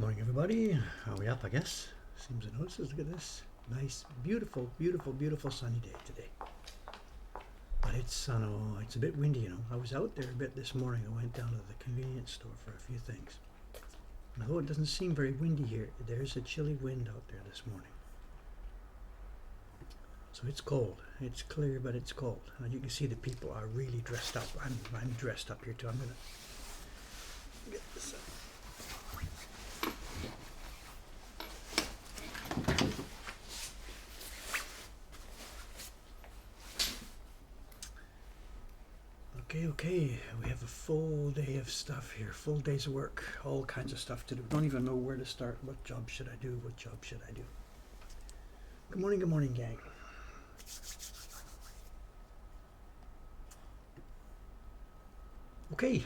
morning, everybody. Are we up, I guess? Seems to notice. Look at this. Nice, beautiful, beautiful, beautiful sunny day today. But it's a bit windy, you know. I was out there a bit this morning. I went down to the convenience store for a few things. And although it doesn't seem very windy here, there's a chilly wind out there this morning. So it's cold. It's clear, but it's cold. And you can see the people are really dressed up. I'm dressed up here too. I'm gonna get this up. Okay, we have a full day of stuff here, full days of work, all kinds of stuff to do. Don't even know where to start. What job should I do? What job should I do? Good morning, gang. Okay.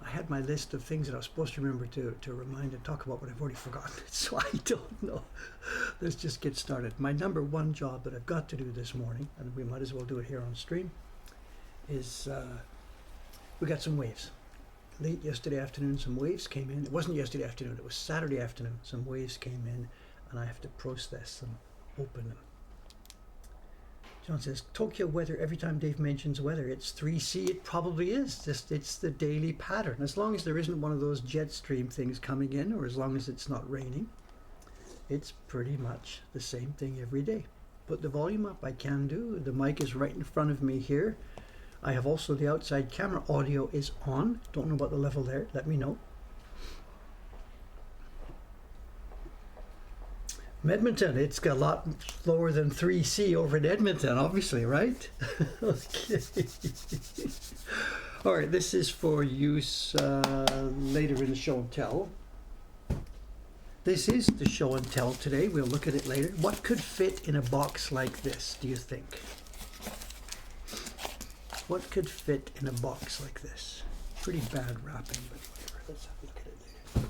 I had my list of things that I was supposed to remember to remind and talk about, but I've already forgotten it, so I don't know. Let's just get started. My number one job that I've got to do this morning, and we might as well do it here on stream, is we got some waves. Late yesterday afternoon, some waves came in. It wasn't yesterday afternoon, it was Saturday afternoon. Some waves came in, and I have to process them, open them. John says, Tokyo weather, every time Dave mentions weather, it's 3C. It probably is. It's the daily pattern. As long as there isn't one of those jet stream things coming in, or as long as it's not raining, it's pretty much the same thing every day. Put the volume up, I can do. The mic is right in front of me here. I have also the outside camera. Audio is on. Don't know about the level there. Let me know. Edmonton, it's got a lot lower than 3C over in Edmonton, obviously, right? Okay. All right, this is for use later in the show and tell. This is the show and tell today. We'll look at it later. What could fit in a box like this, do you think? What could fit in a box like this? Pretty bad wrapping, but whatever. Let's have a look at it later.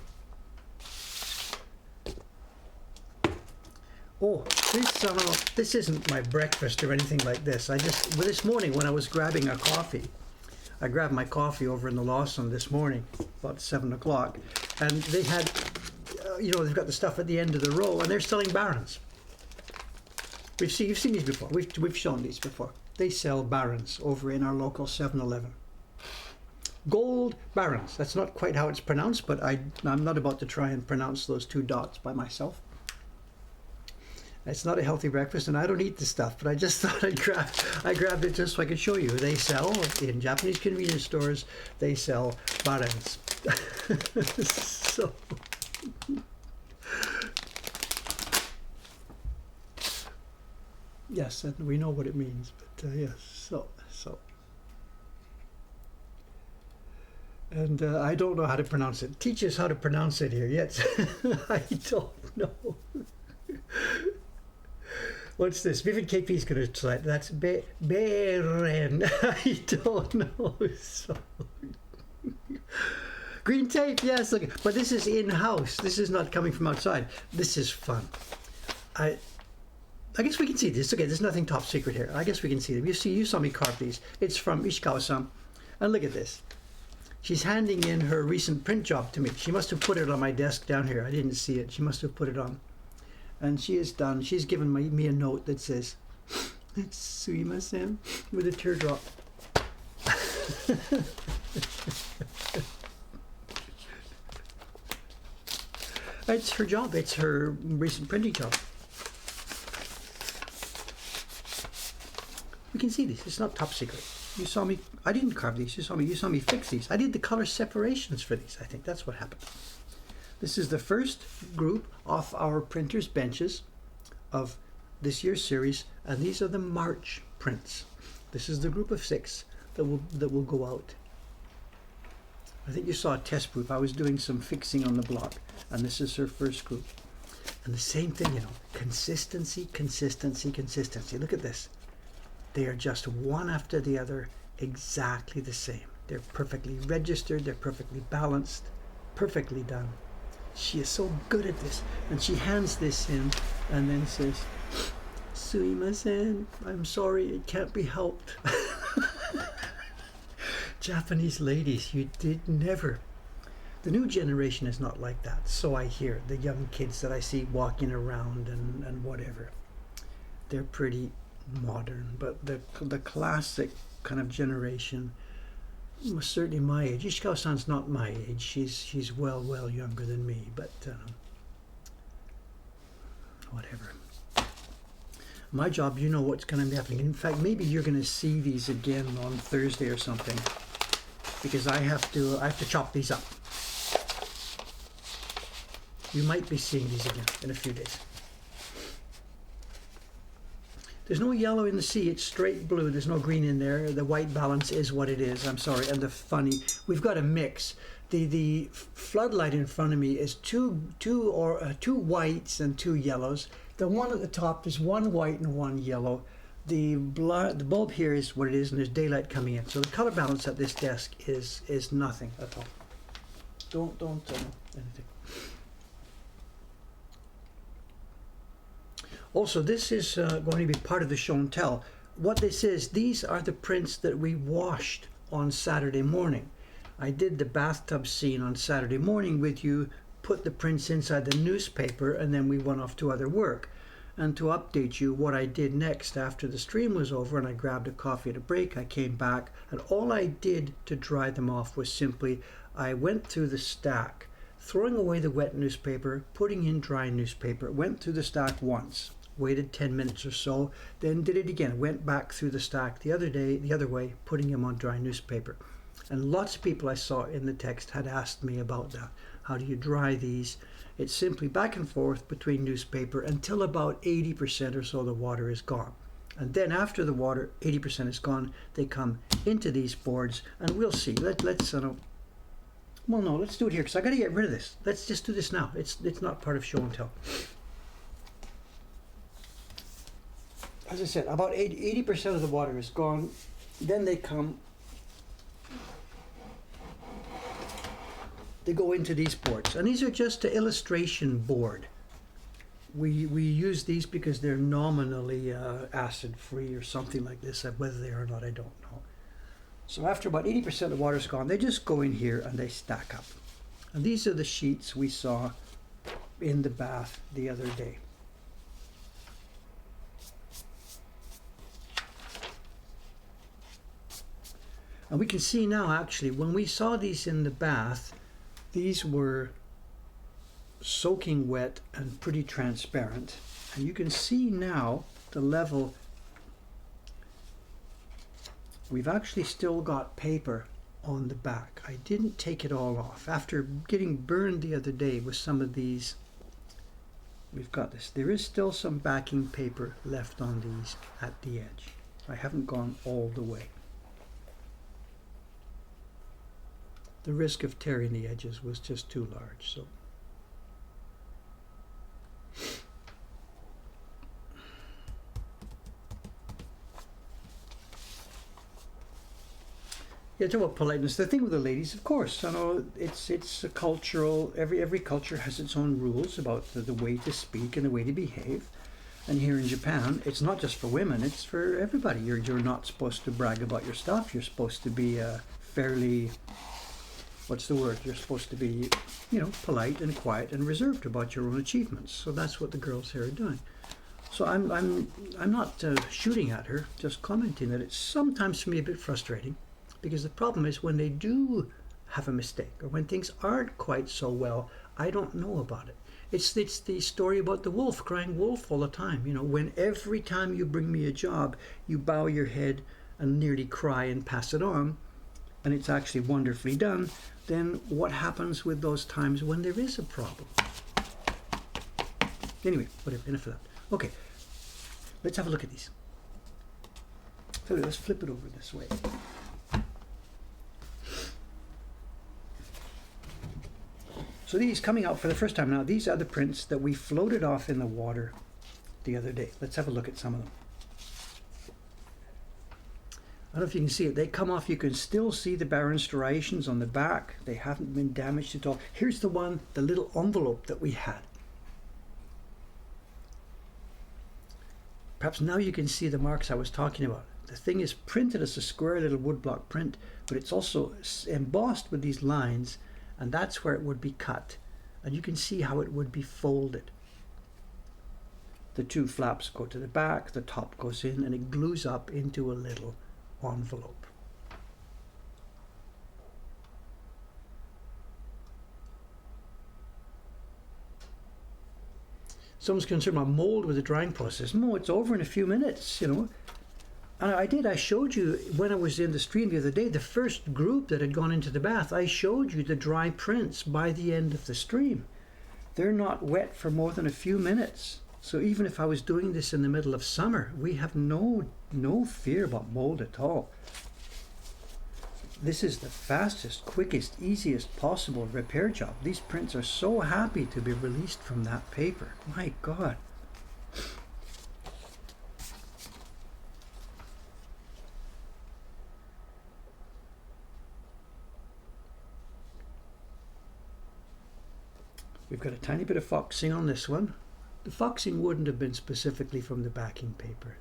Oh, this isn't my breakfast or anything like this. This morning when I was grabbing a coffee, I grabbed my coffee over in the Lawson this morning, about 7 o'clock, and they had, they've got the stuff at the end of the row, and they're selling Barons. You've seen these before. We've shown these before. They sell Barons over in our local 7-Eleven. Gold Barons. That's not quite how it's pronounced, but I'm not about to try and pronounce those two dots by myself. It's not a healthy breakfast, and I don't eat the stuff, but I just thought I grabbed it just so I could show you. They sell, in Japanese convenience stores, they sell Barons. So, yes, and we know what it means, but yes, so. And I don't know how to pronounce it. Teach us how to pronounce it here. Yes, I don't know. What's this? Vivid KP is going to try. That's Beren. I don't know. So. Green tape, yes. Look, but this is in-house. This is not coming from outside. This is fun. I guess we can see this. Okay, there's nothing top secret here. I guess we can see them. You saw me carve these. It's from Ishikawa-san. And look at this. She's handing in her recent print job to me. She must have put it on my desk down here. I didn't see it. She must have put it on. And she is done. She's given me a note that says, "Sumimasen," with a teardrop. It's her job. It's her recent printing job. We can see these. It's not top secret. You saw me. I didn't carve these. You saw me fix these. I did the color separations for these. I think that's what happened. This is the first group off our printers' benches of this year's series, and these are the March prints. This is the group of 6 that will go out. I think you saw a test group. I was doing some fixing on the block, and this is her first group. And the same thing, consistency. Look at this. They are just one after the other, exactly the same. They're perfectly registered, they're perfectly balanced, perfectly done. She is so good at this. And she hands this in and then says, "Sumimasen, I'm sorry, it can't be helped." Japanese ladies, you did never. The new generation is not like that, so I hear. The young kids that I see walking around and whatever, they're pretty modern. But the classic kind of generation was certainly my age. Ishikawa-san's not my age. She's well younger than me, but whatever. My job, you know what's going to be happening. In fact, maybe you're going to see these again on Thursday or something, because I have to chop these up. You might be seeing these again in a few days. There's no yellow in the sea. It's straight blue. There's no green in there. The white balance is what it is. I'm sorry. And we've got a mix. The floodlight in front of me is two whites and two yellows. The one at the top is one white and one yellow. The bulb here is what it is, and there's daylight coming in. So the color balance at this desk is nothing at all. Don't anything. Also, this is going to be part of the show and tell. What this is, these are the prints that we washed on Saturday morning. I did the bathtub scene on Saturday morning with you, put the prints inside the newspaper, and then we went off to other work. And to update you what I did next after the stream was over and I grabbed a coffee at a break, I came back, and all I did to dry them off was simply I went through the stack, throwing away the wet newspaper, putting in dry newspaper, went through the stack once, waited 10 minutes or so, then did it again, went back through the stack the other way, putting them on dry newspaper. And lots of people I saw in the text had asked me about that. How do you dry these? It's simply back and forth between newspaper until about 80% or so the water is gone. And then after the water, 80% is gone, they come into these boards, and we'll see. Let's do it here, because I got to get rid of this. Let's just do this now. It's not part of show and tell. As I said, about 80% of the water is gone. Then they go into these boards, and these are just an illustration board. We use these because they're nominally acid free or something like this. Whether they are or not, I don't know. So after about 80% of the water's gone, they just go in here and they stack up. And these are the sheets we saw in the bath the other day. And we can see now, actually, when we saw these in the bath, these were soaking wet and pretty transparent. And you can see now the level. We've actually still got paper on the back. I didn't take it all off. After getting burned the other day with some of these, we've got this. There is still some backing paper left on these at the edge. I haven't gone all the way. The risk of tearing the edges was just too large. So yeah, talk about politeness. The thing with the ladies, of course, I know it's a cultural. Every culture has its own rules about the way to speak and the way to behave. And here in Japan, it's not just for women; it's for everybody. You're not supposed to brag about your stuff. You're supposed to be fairly. What's the word? You're supposed to be, polite and quiet and reserved about your own achievements. So that's what the girls here are doing. So I'm not shooting at her, just commenting that it's sometimes for me a bit frustrating, because the problem is when they do have a mistake or when things aren't quite so well, I don't know about it. It's the story about the wolf crying wolf all the time. When every time you bring me a job, you bow your head and nearly cry and pass it on, and it's actually wonderfully done, then what happens with those times when there is a problem? Anyway, whatever, enough of that. Okay, let's have a look at these. So let's flip it over this way. So these coming out for the first time now, these are the prints that we floated off in the water the other day. Let's have a look at some of them. I don't know if you can see it. They come off. You can still see the barren striations on the back. They haven't been damaged at all. Here's the one, the little envelope that we had. Perhaps now you can see the marks I was talking about. The thing is printed as a square little woodblock print, but it's also embossed with these lines, and that's where it would be cut. And you can see how it would be folded. The two flaps go to the back, the top goes in, and it glues up into a little envelope. Someone's concerned about mold with the drying process. No, it's over in a few minutes, you know. And I showed you when I was in the stream the other day, the first group that had gone into the bath, I showed you the dry prints by the end of the stream. They're not wet for more than a few minutes. So even if I was doing this in the middle of summer, we have no fear about mold at all. This is the fastest, quickest, easiest possible repair job. These prints are so happy to be released from that paper. My God. We've got a tiny bit of foxing on this one. The foxing wouldn't have been specifically from the backing paper.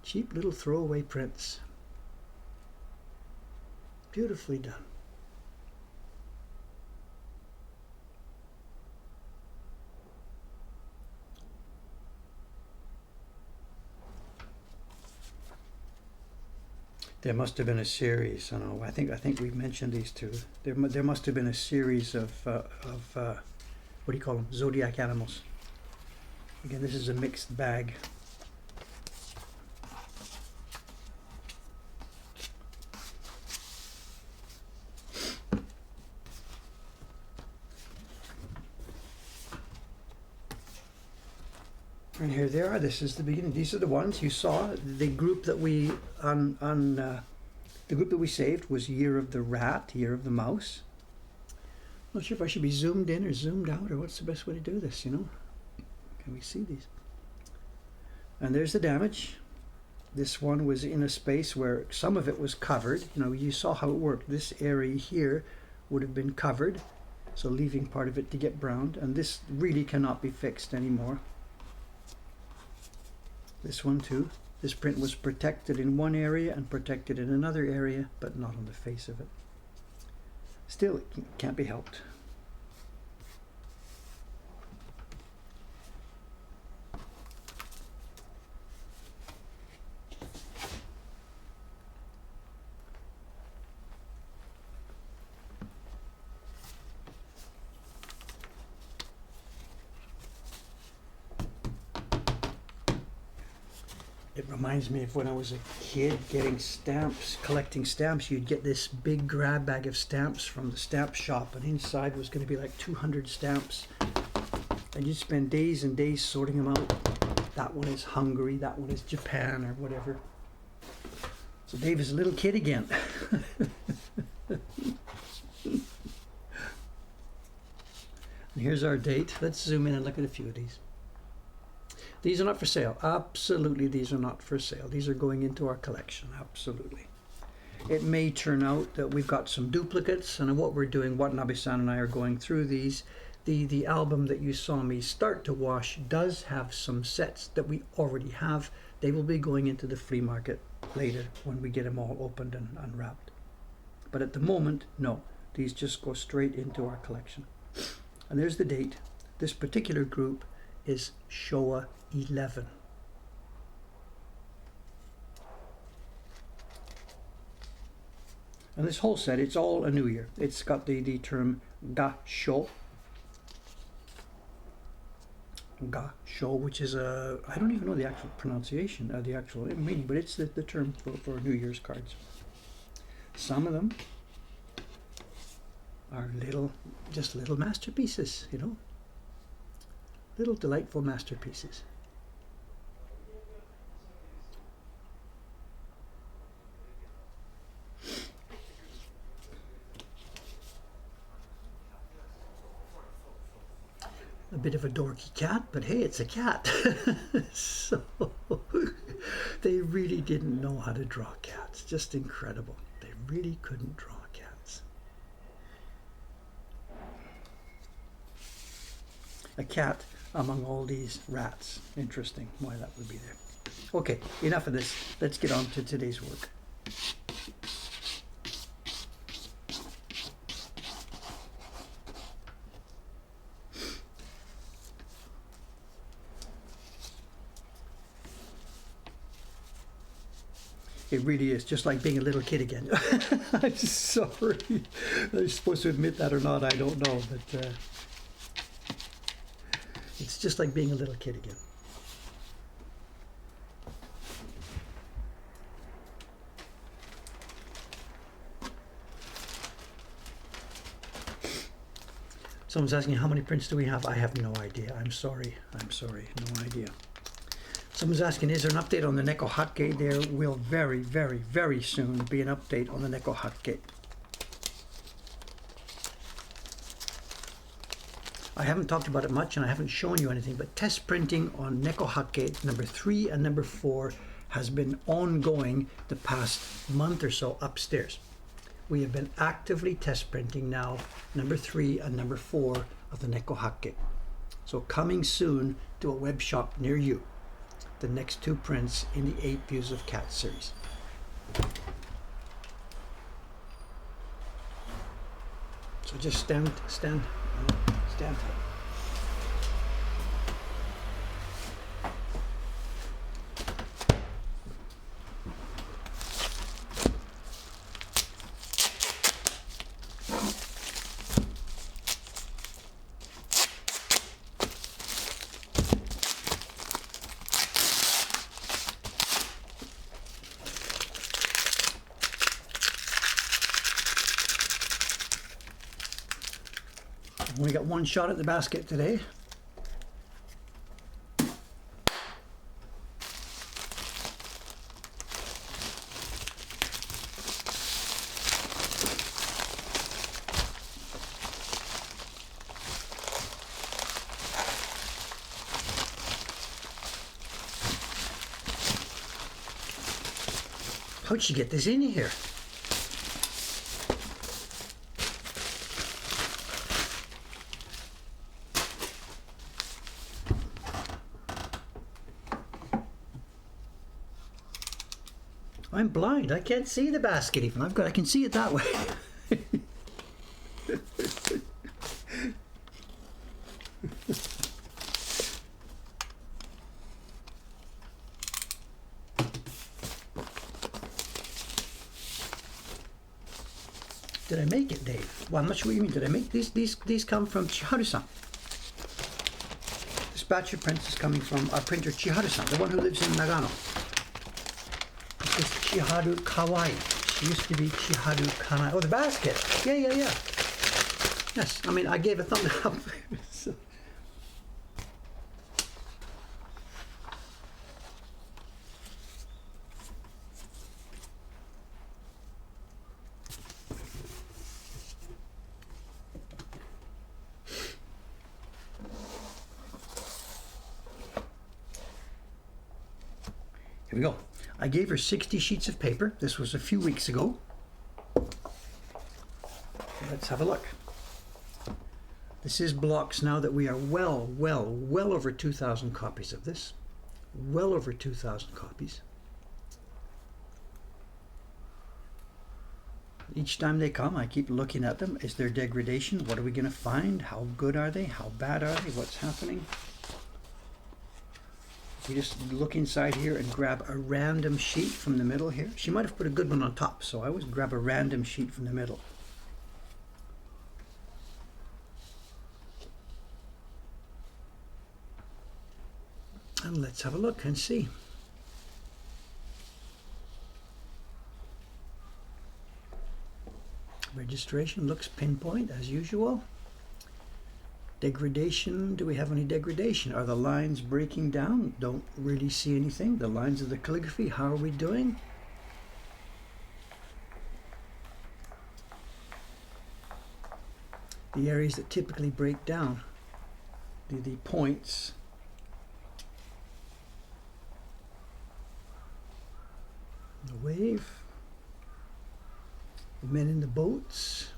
Cheap little throwaway prints. Beautifully done. There must have been a series. I know. I think we've mentioned these two. There must have been a series of what do you call them? Zodiac animals. Again, this is a mixed bag. And here they are. This is the beginning. These are the ones you saw. The group that we the group that we saved was Year of the Rat, Year of the Mouse. Not sure if I should be zoomed in or zoomed out, or what's the best way to do this. You know, can we see these? And there's the damage. This one was in a space where some of it was covered. You know, you saw how it worked. This area here would have been covered, so leaving part of it to get browned. And this really cannot be fixed anymore. This one too. This print was protected in one area and protected in another area, but not on the face of it. Still, it can't be helped. It reminds me of when I was a kid getting stamps, collecting stamps. You'd get this big grab bag of stamps from the stamp shop, and inside was going to be like 200 stamps. And you'd spend days and days sorting them out. That one is Hungary, that one is Japan, or whatever. So Dave is a little kid again. And here's our date. Let's zoom in and look at a few of these. These are not for sale. Absolutely, these are not for sale. These are going into our collection. Absolutely. It may turn out that we've got some duplicates, and what we're doing, what Nabe-san and I are going through these. The album that you saw me start to wash does have some sets that we already have. They will be going into the flea market later when we get them all opened and unwrapped. But at the moment, no. These just go straight into our collection. And there's the date. This particular group is Showa 11. And this whole set, it's all a new year. It's got the term ga-sho. Ga-sho, which is a, I don't even know the actual pronunciation, the actual meaning, but it's the term for New Year's cards. Some of them are just little masterpieces, you know. Little delightful masterpieces. A bit of a dorky cat, but hey, it's a cat. So they really didn't know how to draw cats. Just incredible. They really couldn't draw cats. A cat among all these rats. Interesting why that would be there. Okay, enough of this. Let's get on to today's work. It really is just like being a little kid again. I'm sorry. I'm supposed to admit that or not, I don't know, but it's just like being a little kid again. Someone's asking how many prints do we have? I have no idea. I'm sorry. No idea. Someone's asking, is there an update on the Neko Hotgate? There will very, very, very soon be an update on the Neko Hotgate. I haven't talked about it much and I haven't shown you anything, but test printing on Neko Hotgate number 3 and number 4 has been ongoing the past month or so upstairs. We have been actively test printing now number 3 and number 4 of the Neko Hotgate. So coming soon to a web shop near you. The next 2 prints in the 8 Views of Cats series. So just stand tight. Only got one shot at the basket today. How'd she get this in here? I'm blind. I can't see the basket even. I can see it that way. Did I make it, Dave? Well, I'm not sure what you mean. Did I make these? These come from Chiharu-san. This batch of prints is coming from our printer Chiharu-san, the one who lives in Nagano. This is Chiharu Kawaii. She used to be Chiharu Kanai. Oh, the basket. Yeah. Yes, I mean, I gave a thumbs up. So. Here we go. I gave her 60 sheets of paper. This was a few weeks ago. Let's have a look. This is blocks now that we are well over 2,000 copies of this. Well over 2,000 copies. Each time they come, I keep looking at them. Is there degradation? What are we going to find? How good are they? How bad are they? What's happening? You just look inside here and grab a random sheet from the middle here. She might have put a good one on top, so I always grab a random sheet from the middle. And let's have a look and see. Registration looks pinpoint as usual. Degradation, do we have any degradation? Are the lines breaking down? Don't really see anything. The lines of the calligraphy, how are we doing? The areas that typically break down, the points. The wave. The men in the boats.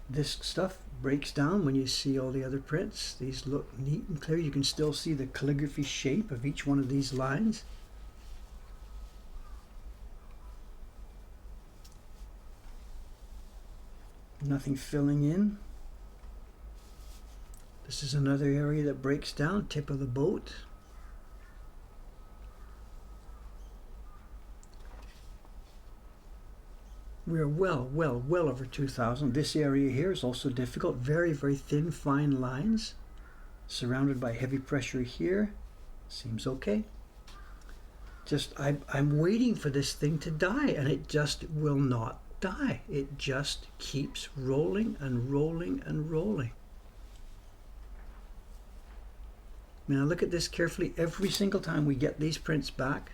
This stuff breaks down when you see all the other prints. These look neat and clear. You can still see the calligraphy shape of each one of these lines. Nothing filling in. This is another area that breaks down, tip of the boat. We're well over 2,000. This area here is also difficult. Very thin, fine lines. Surrounded by heavy pressure here. Seems okay. I'm waiting for this thing to die, and it just will not die. It just keeps rolling and rolling and rolling. Now look at this carefully. Every single time we get these prints back,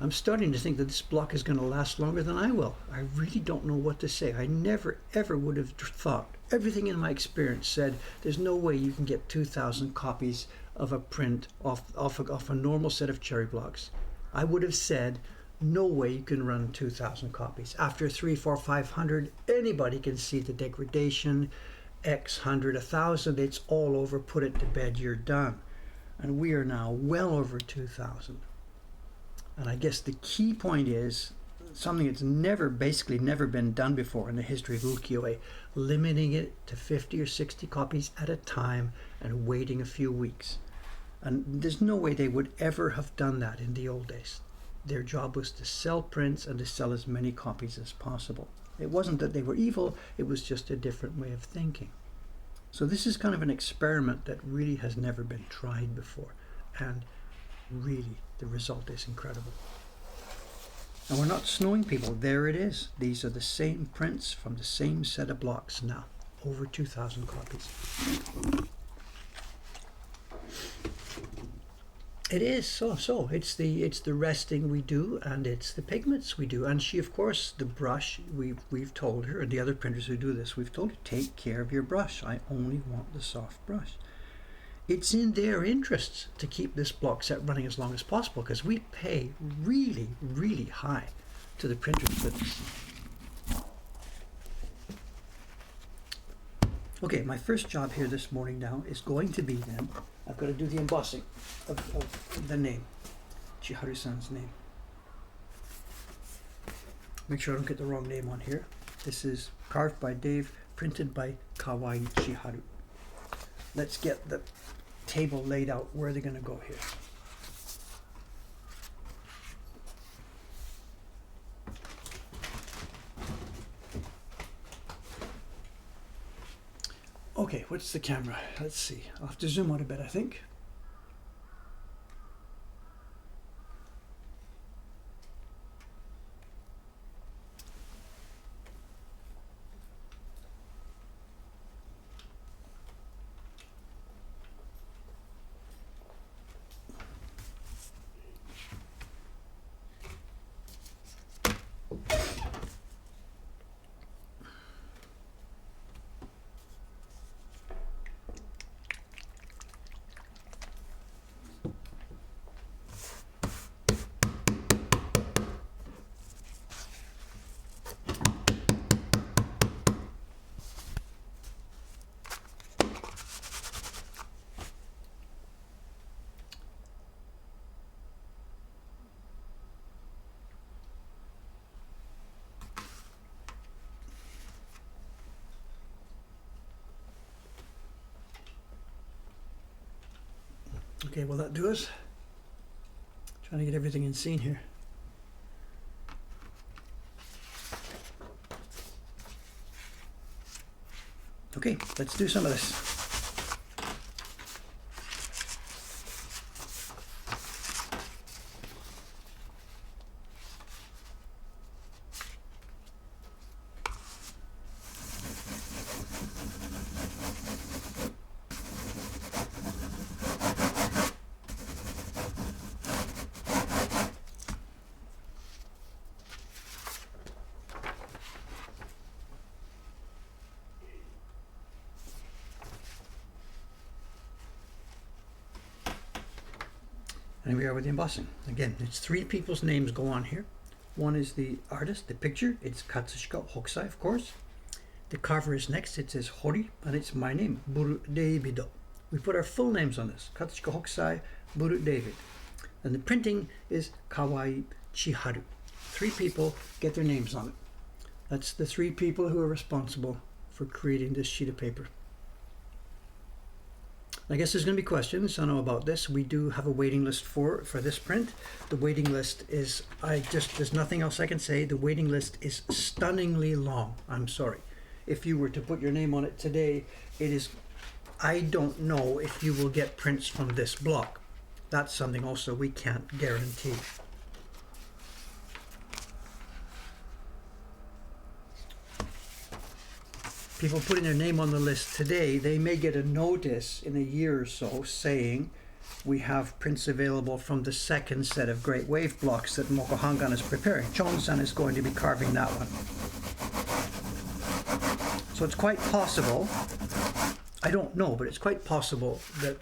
I'm starting to think that this block is going to last longer than I will. I really don't know what to say. I never ever would have thought. Everything in my experience said there's no way you can get 2,000 copies of a print off a normal set of cherry blocks. I would have said no way you can run 2,000 copies. After 300, 400, 500, anybody can see the degradation. X 100, 1,000, it's all over. Put it to bed, you're done. And we are now well over 2,000. And I guess the key point is something that's basically never been done before in the history of ukiyo-e, limiting it to 50 or 60 copies at a time and waiting a few weeks. And there's no way they would ever have done that in the old days. Their job was to sell prints and to sell as many copies as possible. It wasn't that they were evil, it was just a different way of thinking. So this is kind of an experiment that really has never been tried before. And really, the result is incredible. And we're not snowing people. There it is. These are the same prints from the same set of blocks now. Over 2,000 copies. It is so. It's the resting we do, and it's the pigments we do. And she, of course, the brush, we've told her, and the other printers who do this, we've told her, take care of your brush. I only want the soft brush. It's in their interests to keep this block set running as long as possible, because we pay really high to the printers for this. Okay, my first job here this morning now is going to be then, I've got to do the embossing of the name, Chiharu-san's name. Make sure I don't get the wrong name on here. This is carved by Dave, printed by Kawai Chiharu. Let's get the table laid out. Where are they going to go here? Okay, what's the camera? Let's see. I'll have to zoom out a bit, I think. Okay, will that do us? Trying to get everything in scene here. Okay, let's do some of this. And we are with the embossing. Again, it's 3 people's names go on here. One is the artist, the picture. It's Katsushika Hokusai, of course. The carver is next. It says Hori, and it's my name, Buru Davido. We put our full names on this. Katsushika Hokusai, Buru David. And the printing is Kawai Chiharu. 3 people get their names on it. That's the 3 people who are responsible for creating this sheet of paper. I guess there's going to be questions, I know, about this. We do have a waiting list for this print. The waiting list is, there's nothing else I can say. The waiting list is stunningly long. I'm sorry. If you were to put your name on it today, I don't know if you will get prints from this block. That's something also we can't guarantee. People putting their name on the list today, they may get a notice in a year or so saying we have prints available from the 2nd set of great wave blocks that Mokuhankan is preparing. Chon-san is going to be carving that one. So it's quite possible, I don't know, but it's quite possible that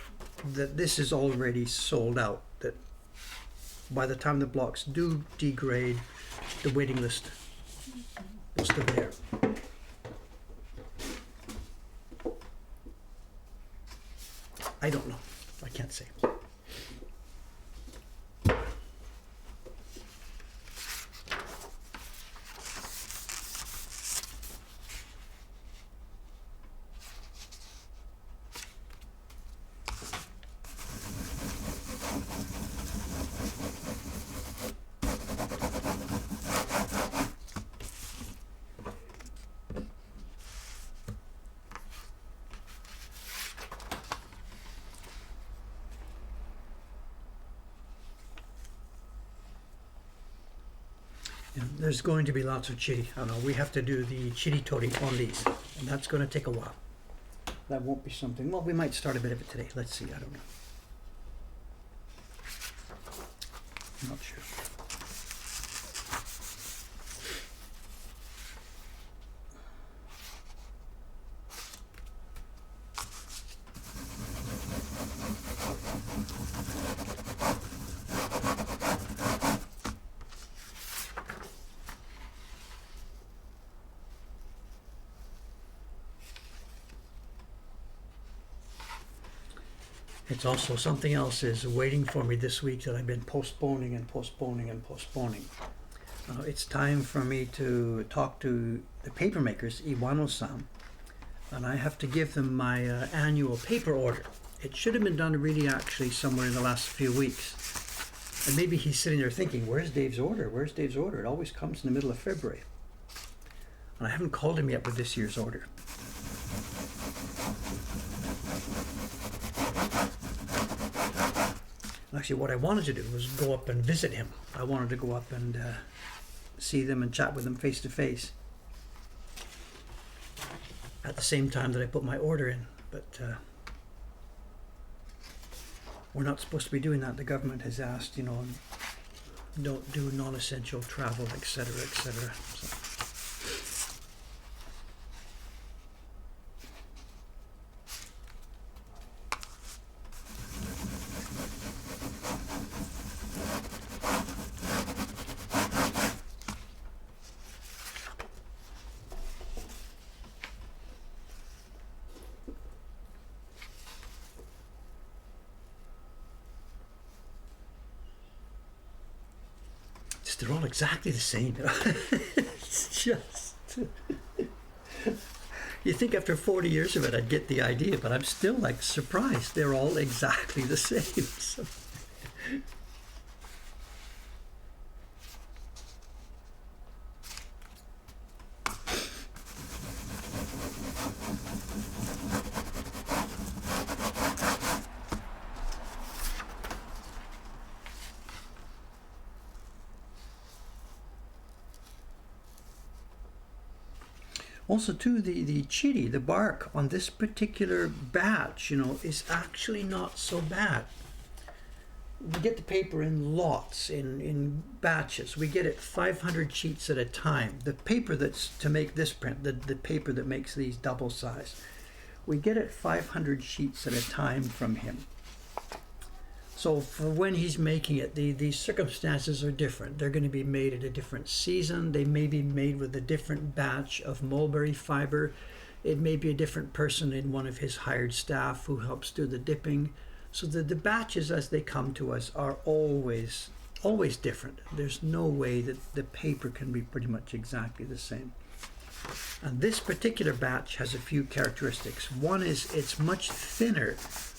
this is already sold out, that by the time the blocks do degrade, the waiting list is still there. I don't know. I can't say. And there's going to be lots of chiri. I don't know, we have to do the chiri tori on these, and that's going to take a while. That won't be something, well, we might start a bit of it today. Let's see, I don't know. I'm not sure. It's also something else is waiting for me this week that I've been postponing and postponing and postponing. It's time for me to talk to the paper makers, Iwano-san, and I have to give them my annual paper order. It should have been done really actually somewhere in the last few weeks. And maybe he's sitting there thinking, where's Dave's order? Where's Dave's order? It always comes in the middle of February. And I haven't called him yet with this year's order. Actually, what I wanted to do was go up and visit him. I wanted to go up and see them and chat with them face to face at the same time that I put my order in. But we're not supposed to be doing that. The government has asked, you know, don't do non-essential travel, etc., etc. So. They're all exactly the same. It's just... You think after 40 years of it I'd get the idea, but I'm still like surprised. They're all exactly the same. So. Also, too, the chiri, the bark on this particular batch, you know, is actually not so bad. We get the paper in lots, in batches. We get it 500 sheets at a time. The paper that's to make this print, the paper that makes these double size, we get it 500 sheets at a time from him. So for when he's making it, the circumstances are different. They're going to be made at a different season. They may be made with a different batch of mulberry fiber. It may be a different person in one of his hired staff who helps do the dipping. So the batches as they come to us are always different. There's no way that the paper can be pretty much exactly the same. And this particular batch has a few characteristics. One is it's much thinner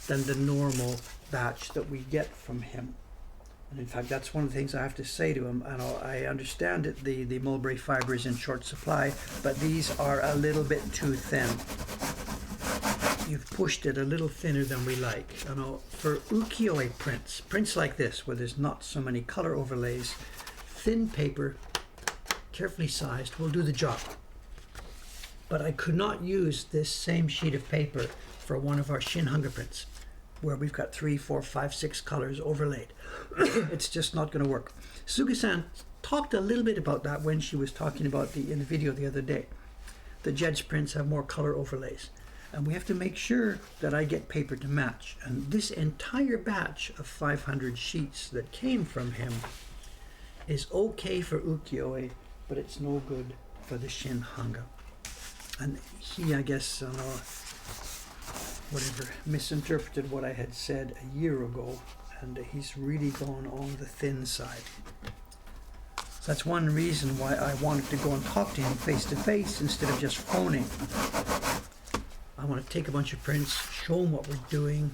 than the normal batch that we get from him. And in fact, that's one of the things I have to say to him. And I understand that the mulberry fiber is in short supply, but these are a little bit too thin. You've pushed it a little thinner than we like. For ukiyo-e prints like this, where there's not so many color overlays, thin paper, carefully sized, will do the job. But I could not use this same sheet of paper for one of our Shin Hunger prints, where we've got 3, 4, 5, 6 colors overlaid. It's just not going to work. Suga-san talked a little bit about that when she was talking about in the video the other day. The Jed's prints have more color overlays. And we have to make sure that I get paper to match. And this entire batch of 500 sheets that came from him is okay for ukiyo-e, but it's no good for the Shin Hanga. And he, I guess, misinterpreted what I had said a year ago, and he's really gone on the thin side. So that's one reason why I wanted to go and talk to him face to face instead of just phoning. I want to take a bunch of prints, show him what we're doing,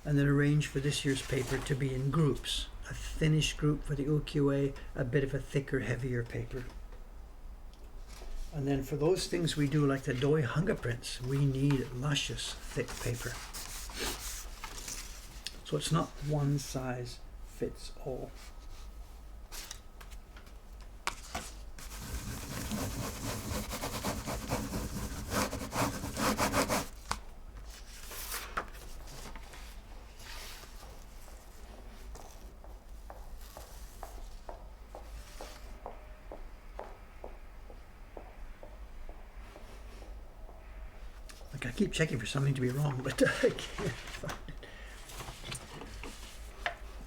and then arrange for this year's paper to be in groups. A thinnish group for the ukiyo-e, a bit of a thicker, heavier paper. And then for those things we do, like the doi hanga prints, we need luscious, thick paper. So it's not one size fits all. I keep checking for something to be wrong, but I can't find it.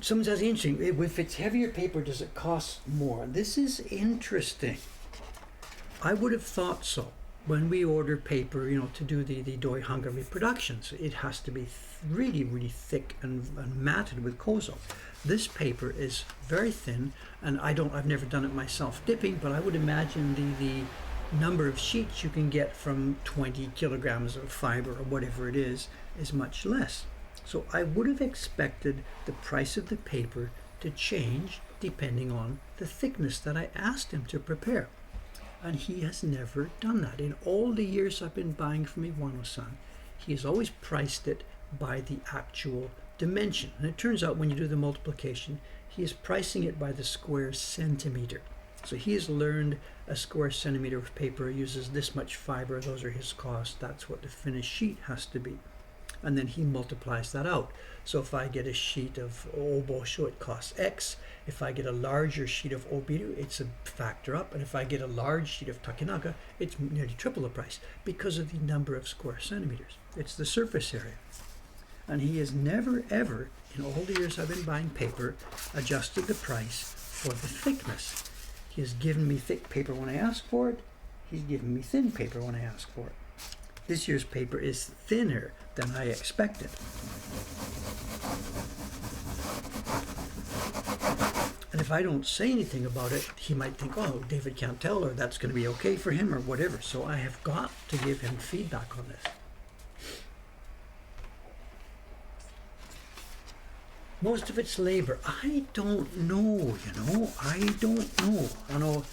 Someone says, interesting, if it's heavier paper, does it cost more? This is interesting. I would have thought so. When we order paper, to do the doi hanga reproductions, it has to be really, really thick and matted with kozo. This paper is very thin, and I've never done it myself dipping, but I would imagine the number of sheets you can get from 20 kilograms of fiber or whatever it is much less. So I would have expected the price of the paper to change depending on the thickness that I asked him to prepare. And he has never done that. In all the years I've been buying from Iwano-san, he has always priced it by the actual dimension. And it turns out when you do the multiplication, he is pricing it by the square centimeter. So he has learned a square centimeter of paper uses this much fiber, those are his costs, that's what the finished sheet has to be. And then he multiplies that out. So if I get a sheet of obosho, it costs X. If I get a larger sheet of obiru, it's a factor up. And if I get a large sheet of takenaka, it's nearly triple the price because of the number of square centimeters. It's the surface area. And he has never, ever, in all the years I've been buying paper, adjusted the price for the thickness. He has given me thick paper when I ask for it. He's given me thin paper when I ask for it. This year's paper is thinner than I expected. And if I don't say anything about it, he might think, oh, David can't tell, or that's going to be okay for him, or whatever. So I have got to give him feedback on this. Most of it's labor. I don't know, I don't know.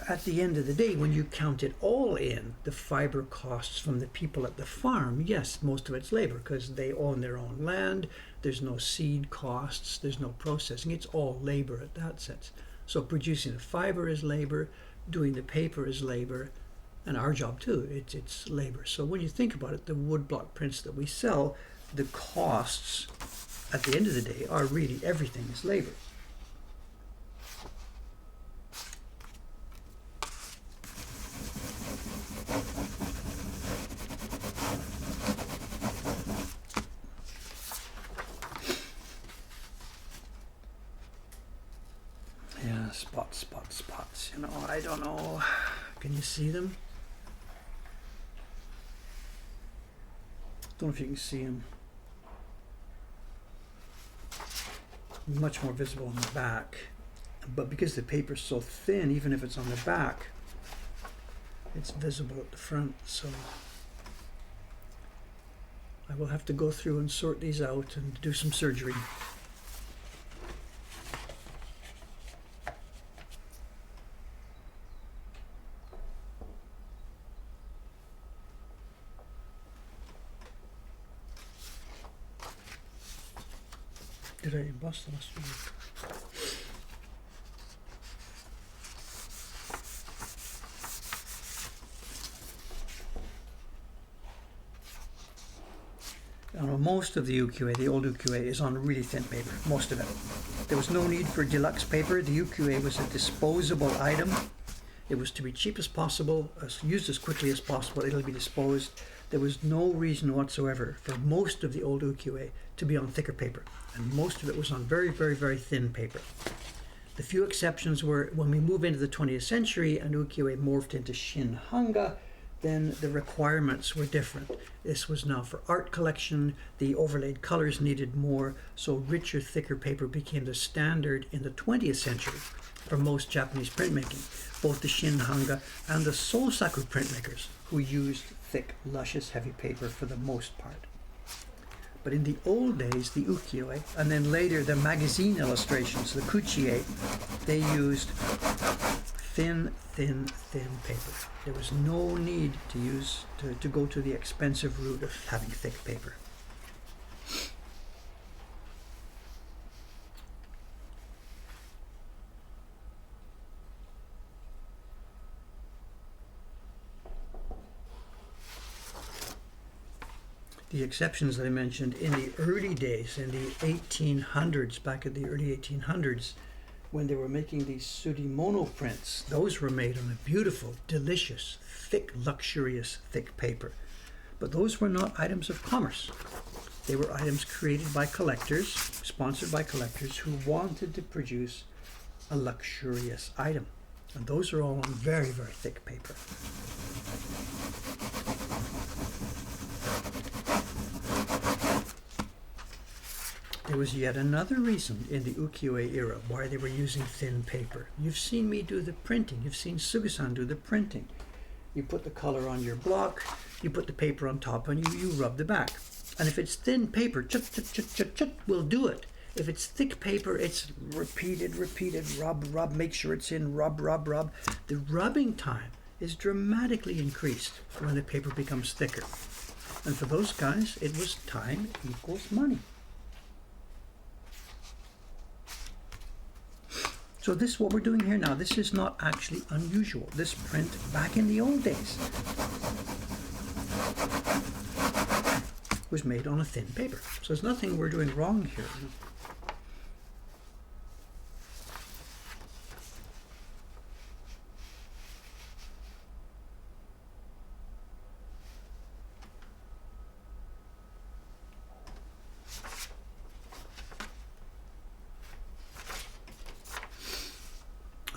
At the end of the day, when you count it all in, the fiber costs from the people at the farm, yes, most of it's labor because they own their own land. There's no seed costs. There's no processing. It's all labor at that sense. So producing the fiber is labor, doing the paper is labor, and our job too, it's labor. So when you think about it, the woodblock prints that we sell, the costs at the end of the day are really everything is labor. I don't know. Can you see them? Don't know if you can see them. Much more visible on the back. But because the paper's so thin, even if it's on the back, it's visible at the front. So I will have to go through and sort these out and do some surgery. Did I emboss the last one? Most of the UQA, the old UQA, is on really thin paper, most of it. There was no need for deluxe paper. The UQA was a disposable item. It was to be cheap as possible, used as quickly as possible, it'll be disposed. There was no reason whatsoever for most of the old UQA to be on thicker paper, and most of it was on very, very, very thin paper. The few exceptions were when we move into the 20th century and UQA morphed into Shinhanga, then the requirements were different. This was now for art collection, the overlaid colors needed more, so richer, thicker paper became the standard in the 20th century for most Japanese printmaking, both the Shinhanga and the Sosaku printmakers, who used thick, luscious, heavy paper for the most part. But in the old days, the ukiyo-e, and then later the magazine illustrations, the kuchi-e, they used thin paper. There was no need to go to the expensive route of having thick paper. The exceptions that I mentioned in the early days, in the 1800s, back in the early 1800s, when they were making these surimono prints, those were made on a beautiful, delicious, thick, luxurious, thick paper. But those were not items of commerce. They were items created by collectors, sponsored by collectors who wanted to produce a luxurious item. And those are all on very, very thick paper. There was yet another reason in the ukiyo-e era why they were using thin paper. You've seen me do the printing. You've seen Suga-san do the printing. You put the color on your block, you put the paper on top, and you rub the back. And if it's thin paper, we'll do it. If it's thick paper, it's repeated, rub, make sure it's in, rub. The rubbing time is dramatically increased when the paper becomes thicker. And for those guys, it was time equals money. So this is what we're doing here now. This is not actually unusual. This print back in the old days was made on a thin paper. So there's nothing we're doing wrong here.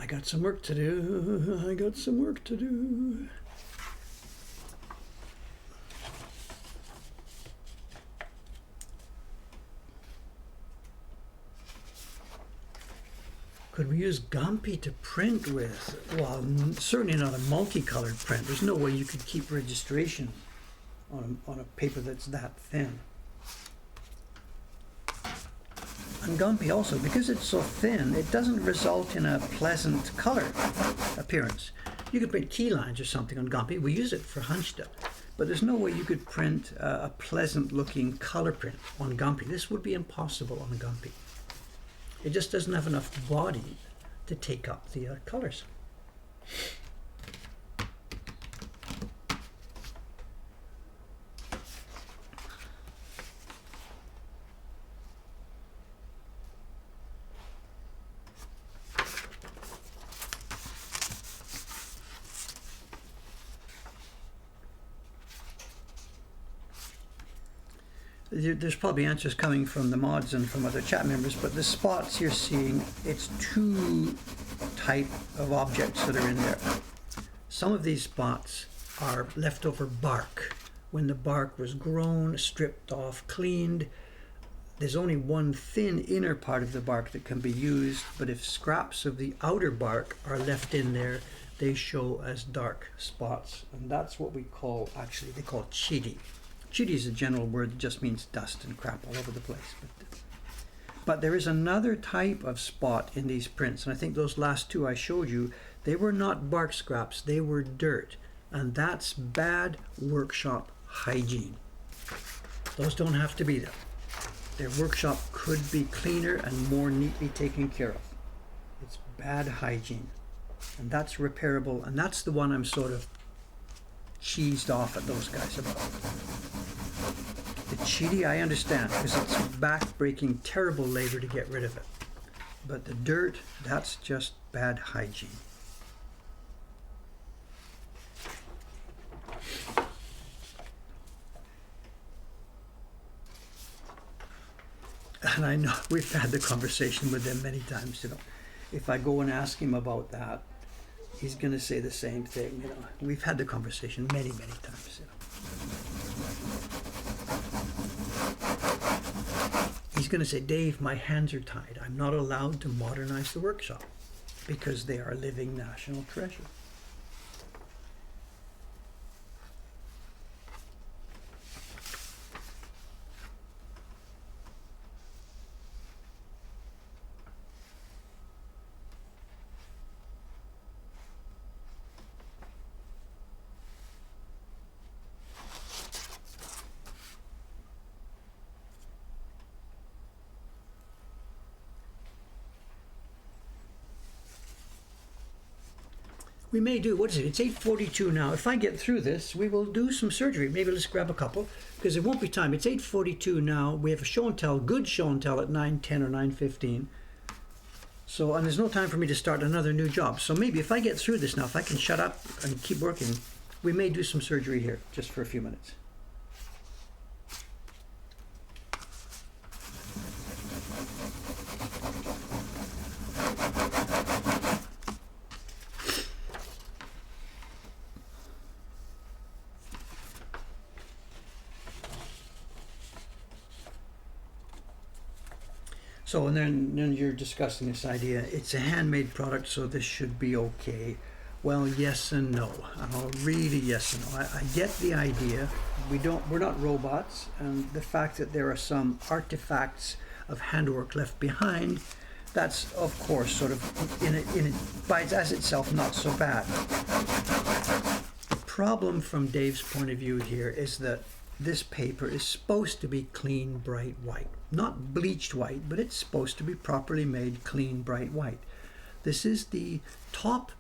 I got some work to do. Could we use Gampi to print with? Well, certainly not a multicolored print. There's no way you could keep registration on a paper that's that thin. And Gampi also, because it's so thin, it doesn't result in a pleasant color appearance. You could print key lines or something on Gampi. We use it for Hanshita, but there's no way you could print a pleasant looking color print on Gampi. This would be impossible on Gampi. It just doesn't have enough body to take up the colors. There's probably answers coming from the mods and from other chat members, but the spots you're seeing, it's too tight type of objects that are in there. Some of these spots are leftover bark. When the bark was grown, stripped off, cleaned, there's only one thin inner part of the bark that can be used, but if scraps of the outer bark are left in there, they show as dark spots. And that's what we call, actually, they call chidi. Chidi is a general word that just means dust and crap all over the place. But there is another type of spot in these prints, and I think those last two I showed you, they were not bark scraps, they were dirt. And that's bad workshop hygiene. Those don't have to be there. Their workshop could be cleaner and more neatly taken care of. It's bad hygiene. And that's repairable, and that's the one I'm sort of cheesed off at those guys about. The chidi I understand, because it's back-breaking, terrible labor to get rid of it. But the dirt, that's just bad hygiene. And I know we've had the conversation with them many times, you know. If I go and ask him about that, he's going to say the same thing, you know. We've had the conversation many, many times, you know. He's going to say, Dave, my hands are tied. I'm not allowed to modernize the workshop because they are a living national treasure. We may do, what is it? It's 8:42 now. If I get through this, we will do some surgery. Maybe let's grab a couple, because it won't be time. It's 8:42 now. We have a show and tell, good show and tell at 9:10 or 9:15. So, and there's no time for me to start another new job. So maybe if I get through this now, if I can shut up and keep working, we may do some surgery here, just for a few minutes. So, and then you're discussing this idea, it's a handmade product, so this should be okay. Well, yes and no. Really yes and no. I get the idea. We're not robots, and the fact that there are some artifacts of handwork left behind, that's of course sort of by as itself not so bad. The problem from Dave's point of view here is that this paper is supposed to be clean, bright white. Not bleached white, but it's supposed to be properly made, clean, bright white. This is the top.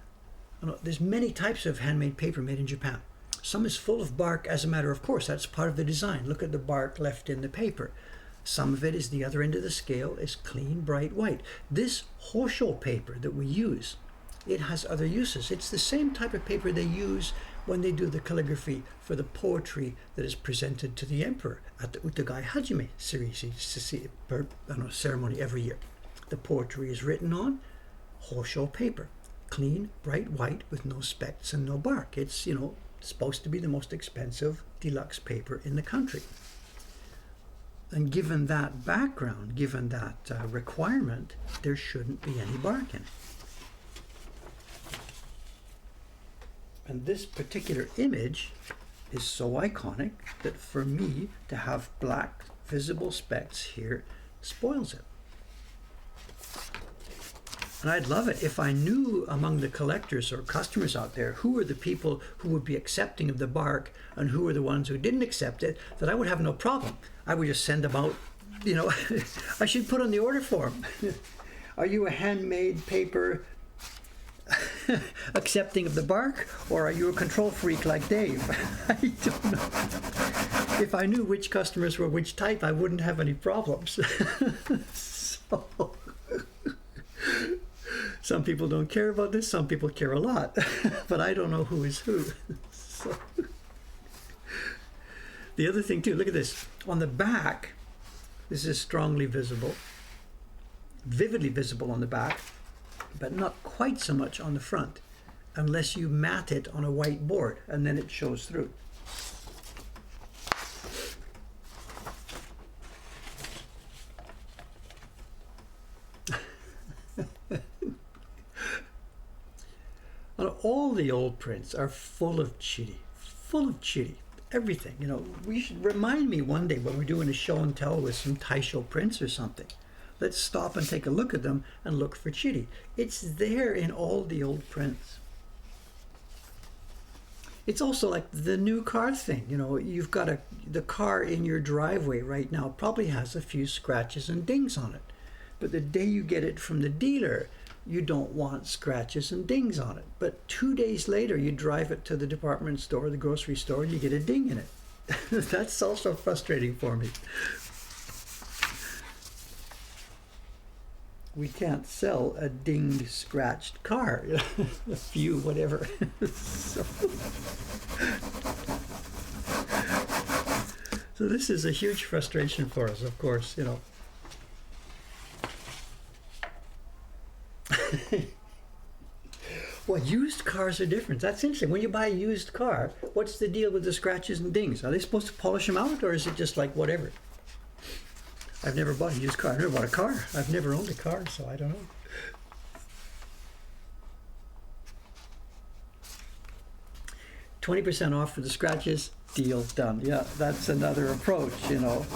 There's many types of handmade paper made in Japan. Some is full of bark as a matter of course. That's part of the design. Look at the bark left in the paper. Some of it is the other end of the scale, is clean, bright white. This Hosho paper that we use, it has other uses. It's the same type of paper they use when they do the calligraphy for the poetry that is presented to the emperor at the Utagai Hajime ceremony every year. The poetry is written on Hosho paper, clean, bright white with no specks and no bark. It's, supposed to be the most expensive deluxe paper in the country. And given that background, given that requirement, there shouldn't be any bark in it. And this particular image is so iconic that for me to have black visible specks here spoils it. And I'd love it if I knew among the collectors or customers out there who were the people who would be accepting of the bark and who were the ones who didn't accept it, that I would have no problem. I would just send them out, I should put on the order form. Are you a handmade paper accepting of the bark, or are you a control freak like Dave? I don't know. If I knew which customers were which type, I wouldn't have any problems. So, some people don't care about this, some people care a lot, but I don't know who is who. So, the other thing too, look at this. On the back, this is strongly visible, vividly visible on the back. but not quite so much on the front, unless you mat it on a white board, and then it shows through. And all the old prints are full of chitty, everything. You know, we should remind me one day when we're doing a show and tell with some Taisho prints or something. Let's stop and take a look at them and look for chitty. It's there in all the old prints. It's also like the new car thing. You know, you've got the car in your driveway right now probably has a few scratches and dings on it. But the day you get it from the dealer, you don't want scratches and dings on it. But 2 days later, you drive it to the department store, the grocery store, and you get a ding in it. That's also frustrating for me. We can't sell a dinged, scratched car. A few, whatever. So this is a huge frustration for us, of course, you know. Well, used cars are different. That's interesting. When you buy a used car, what's the deal with the scratches and dings? Are they supposed to polish them out, or is it just like whatever? I've never bought a used car. I've never bought a car. I've never owned a car, so I don't know. $20% off for the scratches, deal done. Yeah, that's another approach, you know.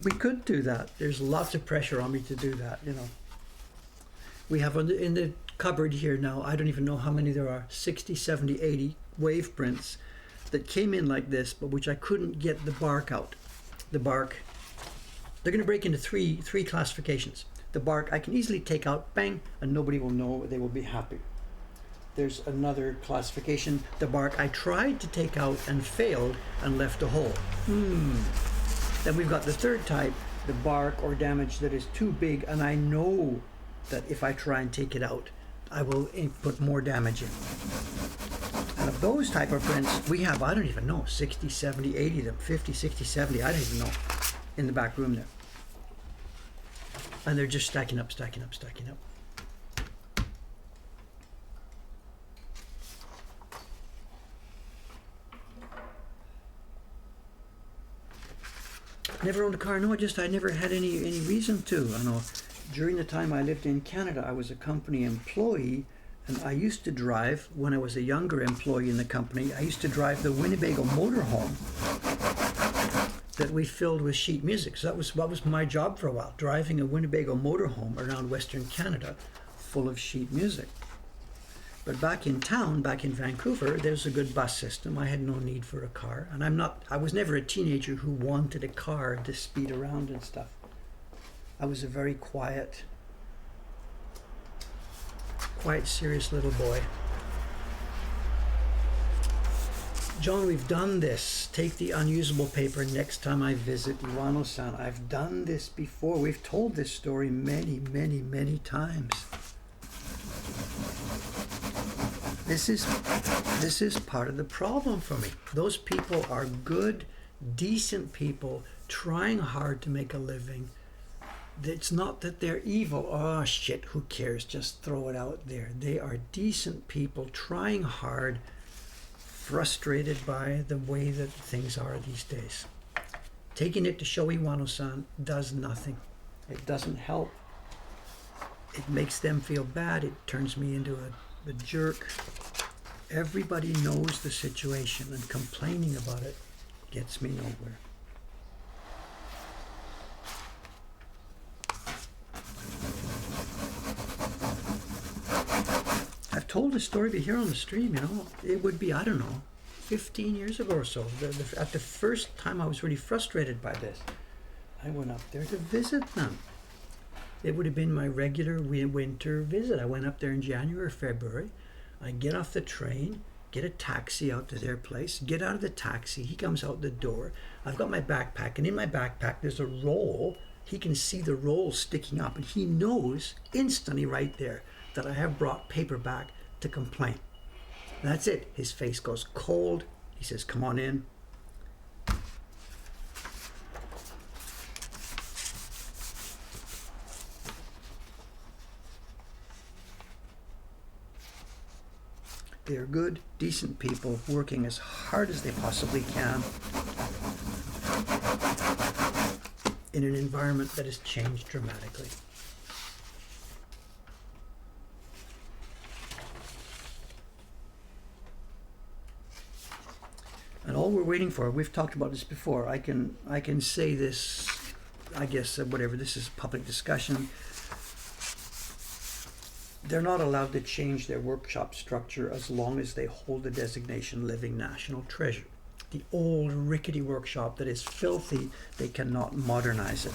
We could do that. There's lots of pressure on me to do that, you know. We have in the cupboard here now, I don't even know how many there are, 60, 70, 80 wave prints that came in like this, but which I couldn't get the bark out. The bark, they're going to break into three classifications. The bark I can easily take out, bang, and nobody will know, they will be happy. There's another classification, the bark I tried to take out and failed and left a hole. Then we've got the third type, the bark or damage that is too big, and I know that if I try and take it out, I will put more damage in. And of those type of prints, we have, I don't even know, 60, 70, 80 of them, 50, 60, 70, I don't even know, in the back room there. And they're just stacking up, stacking up, stacking up. Never owned a car. No, I never had any reason to. I know during the time I lived in Canada, I was a company employee, and I used to drive, when I was a younger employee in the company, I used to drive the Winnebago motorhome that we filled with sheet music. So that was my job for a while, driving a Winnebago motorhome around Western Canada full of sheet music. But back in town, back in Vancouver, there's a good bus system. I had no need for a car. And I was never a teenager who wanted a car to speed around and stuff. I was a very quiet, serious little boy. John, we've done this. Take the unusable paper next time I visit Iwano-san. I've done this before. We've told this story many, many, many times. This is part of the problem for me. Those people are good, decent people trying hard to make a living. It's not that they're evil. Oh shit, who cares? Just throw it out there. They are decent people trying hard, frustrated by the way that things are these days. Taking it to show Iwano-san does nothing. It doesn't help. It makes them feel bad. It turns me into a jerk. Everybody knows the situation, and complaining about it gets me nowhere. I've told this story but here on the stream, you know, it would be, I don't know, 15 years ago or so. At the first time I was really frustrated by this, I went up there to visit them. It would have been my regular winter visit. I went up there in January or February. I get off the train, get a taxi out to their place, get out of the taxi. He comes out the door. I've got my backpack, and in my backpack there's a roll. He can see the roll sticking up, and he knows instantly right there that I have brought paper back to complain. And that's it. His face goes cold. He says, "Come on in." They're good, decent people working as hard as they possibly can in an environment that has changed dramatically. And all we're waiting for, we've talked about this before, I can say this, I guess, whatever, this is public discussion. They're not allowed to change their workshop structure as long as they hold the designation Living National Treasure. The old rickety workshop that is filthy, they cannot modernize it.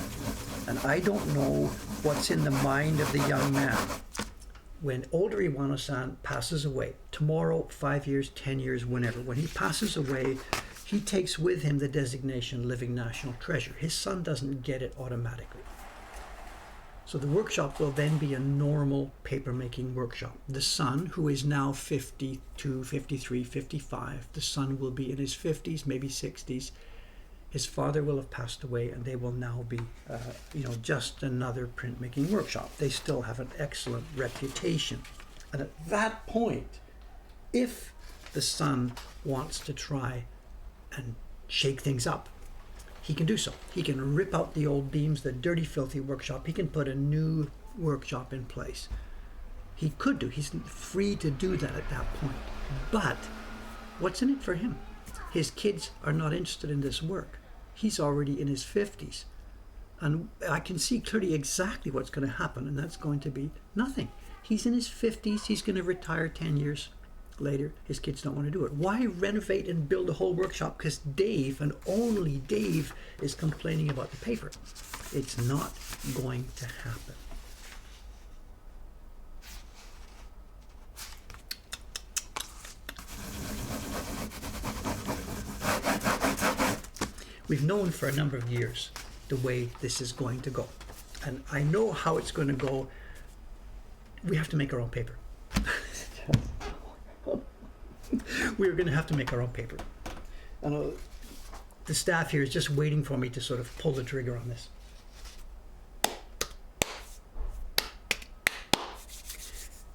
And I don't know what's in the mind of the young man. When older Iwano-san passes away, tomorrow, 5 years, 10 years, whenever, when he passes away, he takes with him the designation Living National Treasure. His son doesn't get it automatically. So the workshop will then be a normal paper-making workshop. The son, who is now 52, 53, 55, the son will be in his 50s, maybe 60s. His father will have passed away, and they will now be, just another printmaking workshop. They still have an excellent reputation. And at that point, if the son wants to try and shake things up, he can do so. He can rip out the old beams, the dirty, filthy workshop. He can put a new workshop in place. He could do. He's free to do that at that point. But what's in it for him? His kids are not interested in this work. He's already in his 50s. And I can see clearly exactly what's going to happen, and that's going to be nothing. He's in his 50s. He's going to retire 10 years later. His kids don't want to do it. Why renovate and build a whole workshop? Because Dave, and only Dave, is complaining about the paper. It's not going to happen. We've known for a number of years the way this is going to go. And I know how it's going to go. We have to make our own paper. We're going to have to make our own paper. And the staff here is just waiting for me to sort of pull the trigger on this.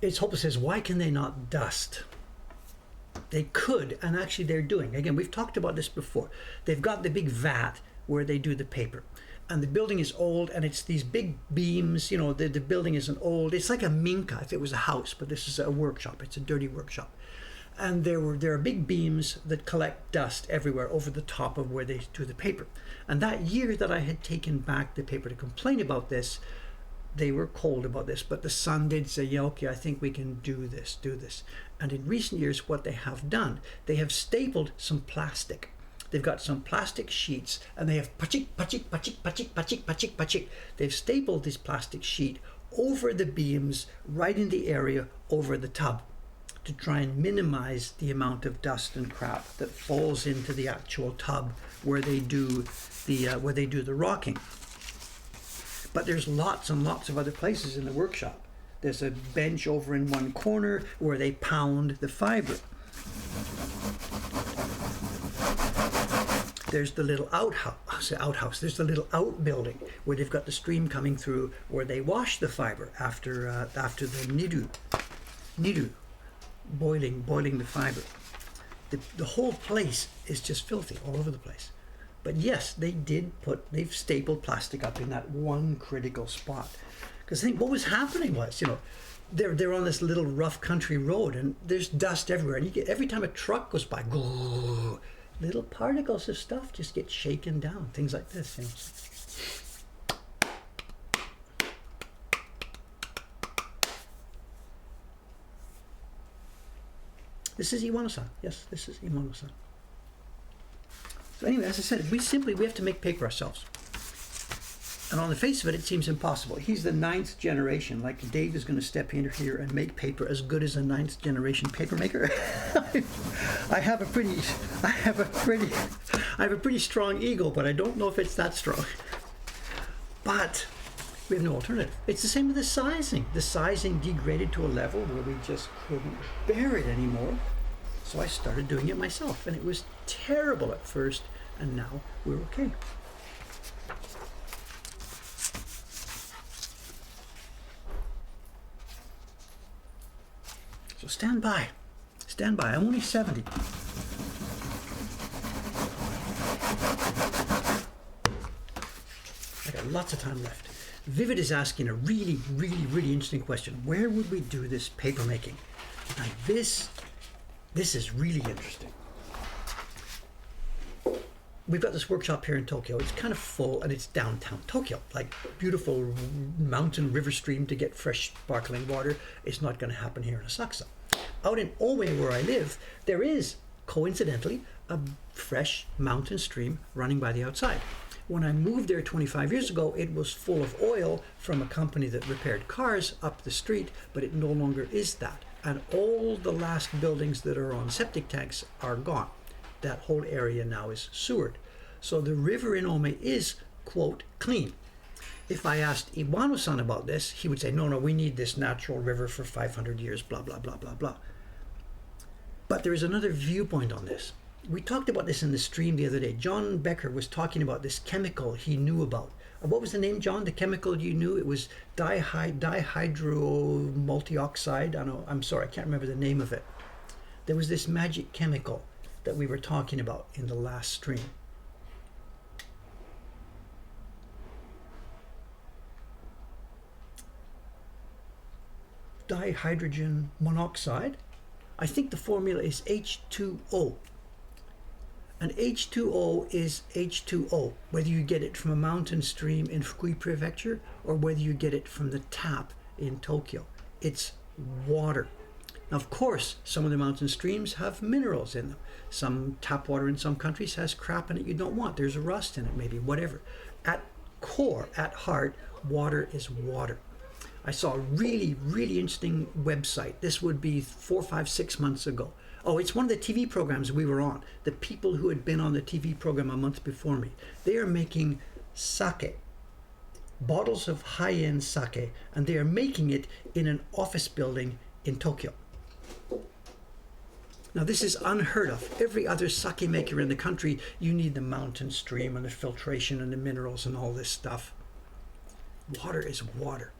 It's hopeless. Says, why can they not dust? They could, and actually they're doing. Again, we've talked about this before. They've got the big vat where they do the paper. And the building is old, and it's these big beams. The building isn't old. It's like a minka if it was a house, but this is a workshop. It's a dirty workshop. And there are big beams that collect dust everywhere over the top of where they do the paper. And that year that I had taken back the paper to complain about this, they were cold about this, but the son did say, yeah, okay, I think we can do this. And in recent years, what they have done, they have stapled some plastic. They've got some plastic sheets, and they have pachik, pachik, pachik, pachik, pachik, pachik, pachik. They've stapled this plastic sheet over the beams, right in the area over the tub, to try and minimize the amount of dust and crap that falls into the actual tub where they do the rocking. But there's lots and lots of other places in the workshop. There's a bench over in one corner where they pound the fiber. There's the little outhouse. There's the little outbuilding where they've got the stream coming through, where they wash the fiber after the niru, boiling the fiber. The whole place is just filthy all over the place. But yes, they've stapled plastic up in that one critical spot. Because I think what was happening was, they're on this little rough country road, and there's dust everywhere. And every time a truck goes by, little particles of stuff just get shaken down. Things like this, This is Iwano-san. Yes, this is Iwano-san. So anyway, as I said, we have to make paper ourselves. And on the face of it, it seems impossible. He's the 9th generation. Like, Dave is going to step in here and make paper as good as a 9th generation paper maker. I have a pretty strong ego, but I don't know if it's that strong. But we have no alternative. It's the same with the sizing. The sizing degraded to a level where we just couldn't bear it anymore. So I started doing it myself, and it was terrible at first, and now we're okay. So stand by Stand by. I'm only 70. I got lots of time left. Vivid is asking a really, really, really interesting question. Where would we do this paper making? And this is really interesting. We've got this workshop here in Tokyo. It's kind of full, and it's downtown Tokyo, like beautiful mountain river stream to get fresh sparkling water. It's not going to happen here in Asakusa. Out in Ome, where I live, there is, coincidentally, a fresh mountain stream running by the outside. When I moved there 25 years ago, it was full of oil from a company that repaired cars up the street, but it no longer is that. And all the last buildings that are on septic tanks are gone. That whole area now is sewered. So the river in Ome is, quote, clean. If I asked Iwano-san about this, he would say, no, we need this natural river for 500 years, blah, blah, blah, blah, blah. But there is another viewpoint on this. We talked about this in the stream the other day. John Becker was talking about this chemical he knew about. What was the name, John? The chemical you knew? It was dihydro multioxide. I'm sorry, I can't remember the name of it. There was this magic chemical that we were talking about in the last stream. Dihydrogen monoxide. I think the formula is H2O. And H2O is H2O, whether you get it from a mountain stream in Fukui Prefecture or whether you get it from the tap in Tokyo. It's water. Now, of course, some of the mountain streams have minerals in them. Some tap water in some countries has crap in it you don't want. There's rust in it, maybe, whatever. At core, at heart, water is water. I saw a really, really interesting website. This would be 4, 5, 6 months ago. Oh, it's one of the TV programs we were on. The people who had been on the TV program a month before me. They are making sake, bottles of high-end sake, and they are making it in an office building in Tokyo. Now, this is unheard of. Every other sake maker in the country, you need the mountain stream and the filtration and the minerals and all this stuff. Water is water.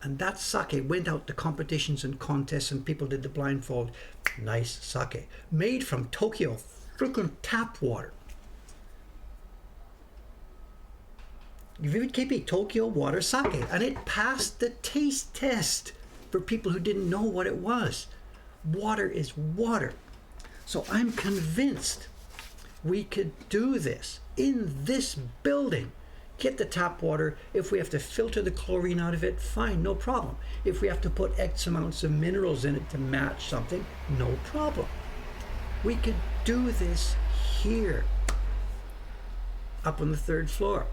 And that sake went out to competitions and contests, and people did the blindfold. Nice sake. Made from Tokyo freaking tap water. Vivid KP, Tokyo water sake. And it passed the taste test for people who didn't know what it was. Water is water. So I'm convinced we could do this in this building. Get the tap water. If we have to filter the chlorine out of it, fine, no problem. If we have to put X amounts of minerals in it to match something, no problem. We could do this here, up on the 3rd floor.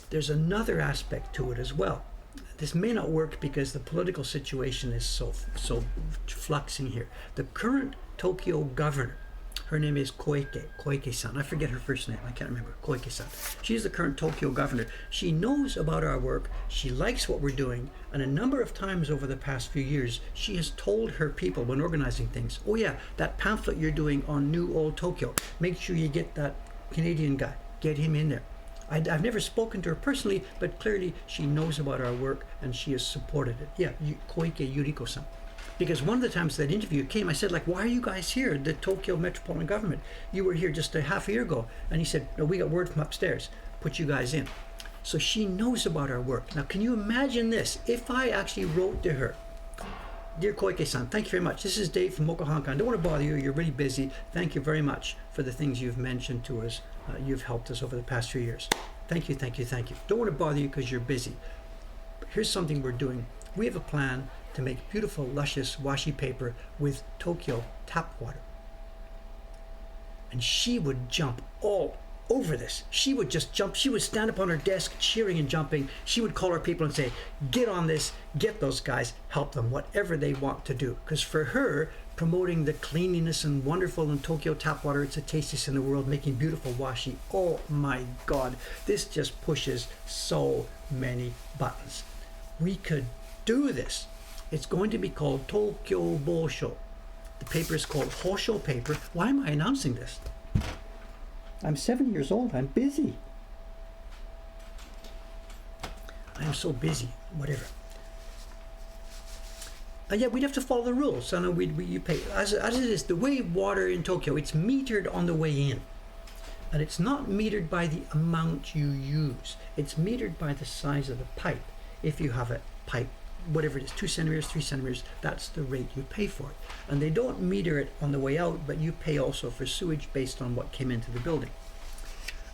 There's another aspect to it as well. This may not work because the political situation is so fluxing here. The current Tokyo governor, her name is Koike-san. I forget her first name. I can't remember. Koike-san. She's the current Tokyo governor. She knows about our work. She likes what we're doing. And a number of times over the past few years, she has told her people when organizing things, oh yeah, that pamphlet you're doing on New Old Tokyo, make sure you get that Canadian guy. Get him in there. I've never spoken to her personally, but clearly she knows about our work and she has supported it. Yeah, Koike Yuriko-san. Because one of the times that interview came, I said, like, why are you guys here, the Tokyo Metropolitan Government? You were here just a half a year ago. And he said, no, we got word from upstairs. Put you guys in. So she knows about our work. Now, can you imagine this? If I actually wrote to her, Dear Koike-san, thank you very much. This is Dave from Mokuhankan. I don't want to bother you. You're really busy. Thank you very much for the things you've mentioned to us. You've helped us over the past few years. Thank you, thank you, thank you. Don't want to bother you because you're busy. But here's something we're doing. We have a plan to make beautiful, luscious washi paper with Tokyo tap water. And she would jump all over this. She would just jump. She would stand up on her desk cheering and jumping. She would call her people and say, get on this, get those guys, help them, whatever they want to do. Because for her, promoting the cleanliness and wonderful in Tokyo tap water, it's the tastiest in the world, making beautiful washi. Oh my God, this just pushes so many buttons. We could do this. It's going to be called Tokyo Bosho. The paper is called Hosho paper. Why am I announcing this? I'm 7 years old. I'm busy. I am so busy. Whatever. And yet we'd have to follow the rules. So no, you pay as it is. The way water in Tokyo, it's metered on the way in, and it's not metered by the amount you use. It's metered by the size of the pipe. If you have a pipe, whatever it is, 2 centimeters, 3 centimeters, that's the rate you pay for it. And they don't meter it on the way out, but you pay also for sewage based on what came into the building.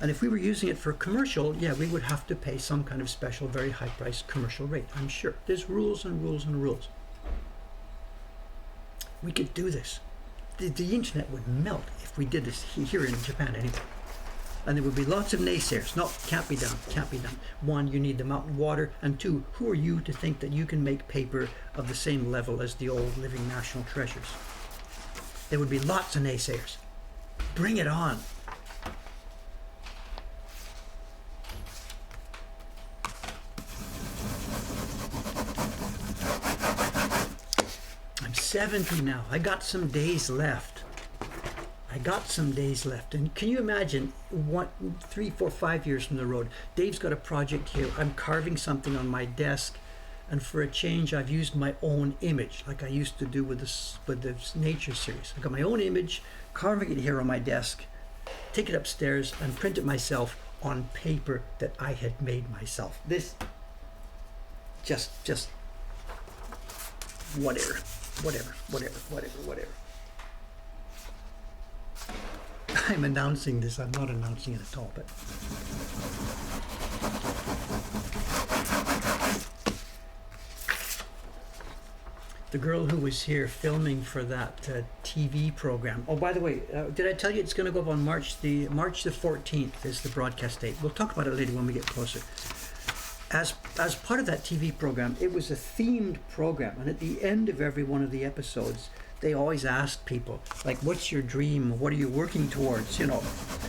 And if we were using it for commercial, yeah, we would have to pay some kind of special, very high-priced commercial rate, I'm sure. There's rules and rules and rules. We could do this. The internet would melt if we did this here in Japan anyway. And there would be lots of naysayers. No, can't be done, can't be done. 1, you need the mountain water, and 2, who are you to think that you can make paper of the same level as the old living national treasures? There would be lots of naysayers. Bring it on. I'm 70 now. I got some days left. And can you imagine 3, 4, 5 years from the road, Dave's got a project here, I'm carving something on my desk, and for a change I've used my own image, like I used to do with this nature series. I've got my own image, carving it here on my desk, take it upstairs and print it myself on paper that I had made myself. This just whatever. I'm announcing this. I'm not announcing it at all, but the girl who was here filming for that TV program. Oh, by the way, did I tell you it's going to go up on March the 14th is the broadcast date. We'll talk about it later when we get closer. As part of that TV program, it was a themed program, and at the end of every one of the episodes, they always asked people, like, what's your dream? What are you working towards? You know.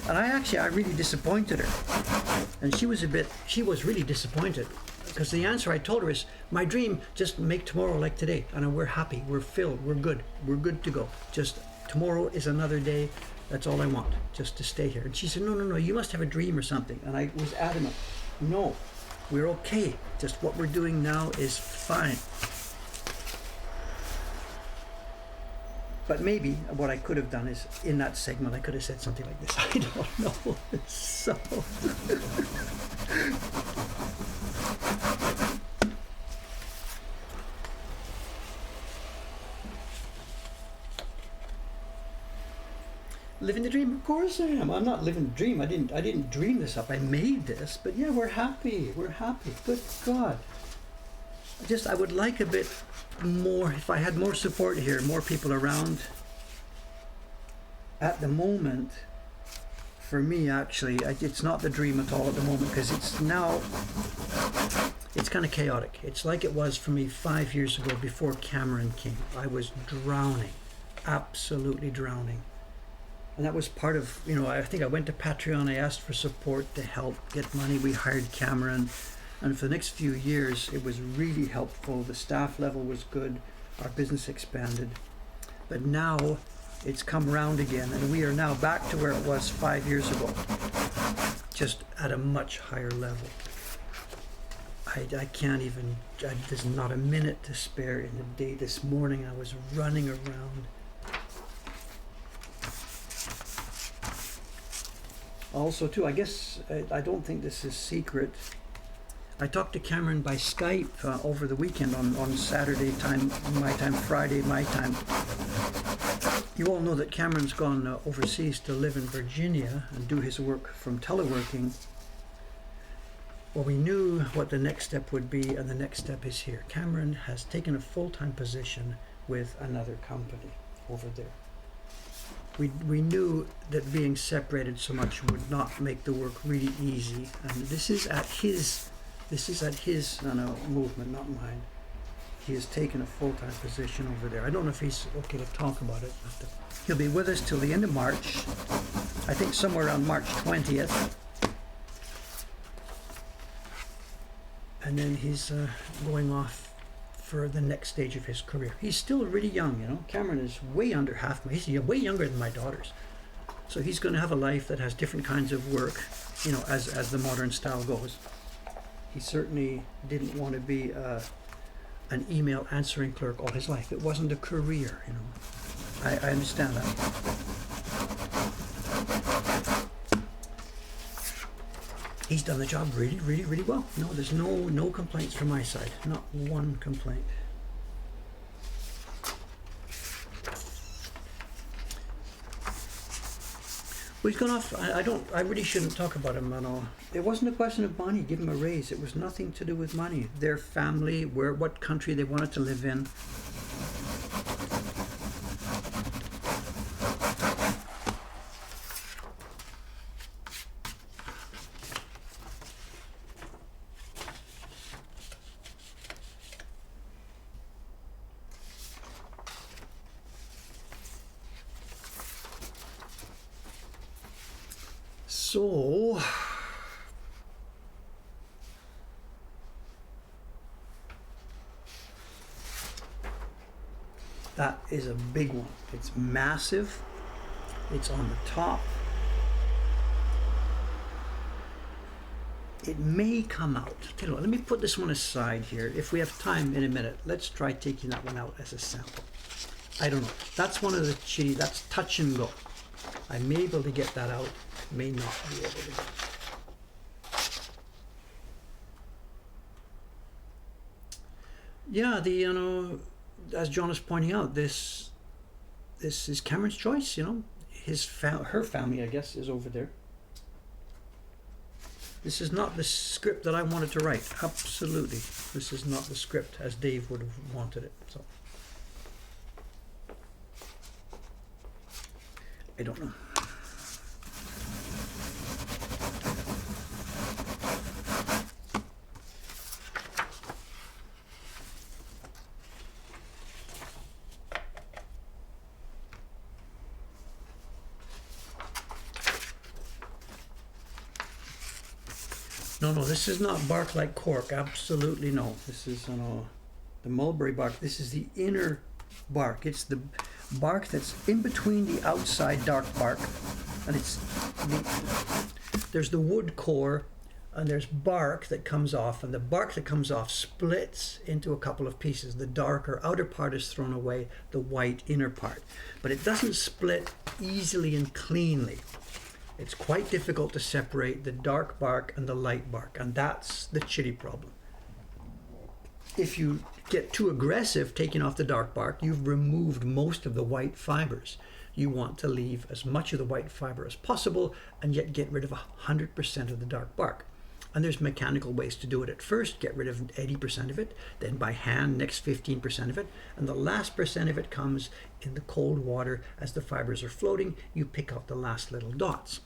And I really disappointed her. And she was really disappointed. Because the answer I told her is, my dream, just make tomorrow like today. And we're happy, we're filled, we're good to go. Just tomorrow is another day. That's all I want, just to stay here. And she said, no, you must have a dream or something. And I was adamant, no, we're okay. Just what we're doing now is fine. But maybe what I could have done is, in that segment, I could have said something like this. I don't know. So... Living the dream, of course I am. I'm not living the dream. I didn't dream this up. I made this. But yeah, we're happy. Good God. I would like a bit more, if I had more support here, more people around. At the moment, for me actually, it's not the dream at all at the moment, because it's kind of chaotic. It's like it was for me 5 years ago before Cameron came. I was drowning, absolutely drowning. And that was part of, I think I went to Patreon, I asked for support to help get money. We hired Cameron. And for the next few years, it was really helpful. The staff level was good. Our business expanded. But now it's come around again, and we are now back to where it was 5 years ago, just at a much higher level. I can't even, there's not a minute to spare in the day. This morning I was running around. Also, too, I guess, I don't think this is secret. I talked to Cameron by Skype over the weekend on Saturday time, my time, Friday, my time. You all know that Cameron's gone overseas to live in Virginia and do his work from teleworking. Well, we knew what the next step would be, and the next step is here. Cameron has taken a full-time position with another company over there. We knew that being separated so much would not make the work really easy, and this is at his movement, not mine. He has taken a full-time position over there. I don't know if he's okay to talk about it. But he'll be with us till the end of March. I think somewhere around March 20th. And then he's going off for the next stage of his career. He's still really young, Cameron is way under half he's way younger than my daughters. So he's going to have a life that has different kinds of work, as the modern style goes. He certainly didn't want to be a an email answering clerk all his life. It wasn't a career, you know. I understand that. He's done the job really, really, really well. No, there's no complaints from my side. Not one complaint. Well, he's gone off. I really shouldn't talk about him at all. It wasn't a question of money. Give him a raise. It was nothing to do with money. Their family, what country they wanted to live in. So, that is a big one. It's massive. It's on the top. It may come out. Tell you what, let me put this one aside here. If we have time in a minute, let's try taking that one out as a sample. I don't know. That's one of the chili. That's touch and go. I may be able to get that out. May not be able to. Yeah, as John is pointing out, this is Cameron's choice. You know, her family, I guess, is over there. This is not the script that I wanted to write. Absolutely, this is not the script as Dave would have wanted it. So I don't know. No, this is not bark like cork. Absolutely no. This is the mulberry bark. This is the inner bark. It's the bark that's in between the outside dark bark, and there's the wood core, and there's bark that comes off, and the bark that comes off splits into a couple of pieces. The darker outer part is thrown away, the white inner part, but it doesn't split easily and cleanly. It's quite difficult to separate the dark bark and the light bark, and that's the chili problem. If you get too aggressive taking off the dark bark, you've removed most of the white fibers. You want to leave as much of the white fiber as possible and yet get rid of 100% of the dark bark. And there's mechanical ways to do it. At first, get rid of 80% of it, then by hand, next 15% of it, and the last percent of it comes in the cold water. As the fibers are floating, you pick out the last little dots.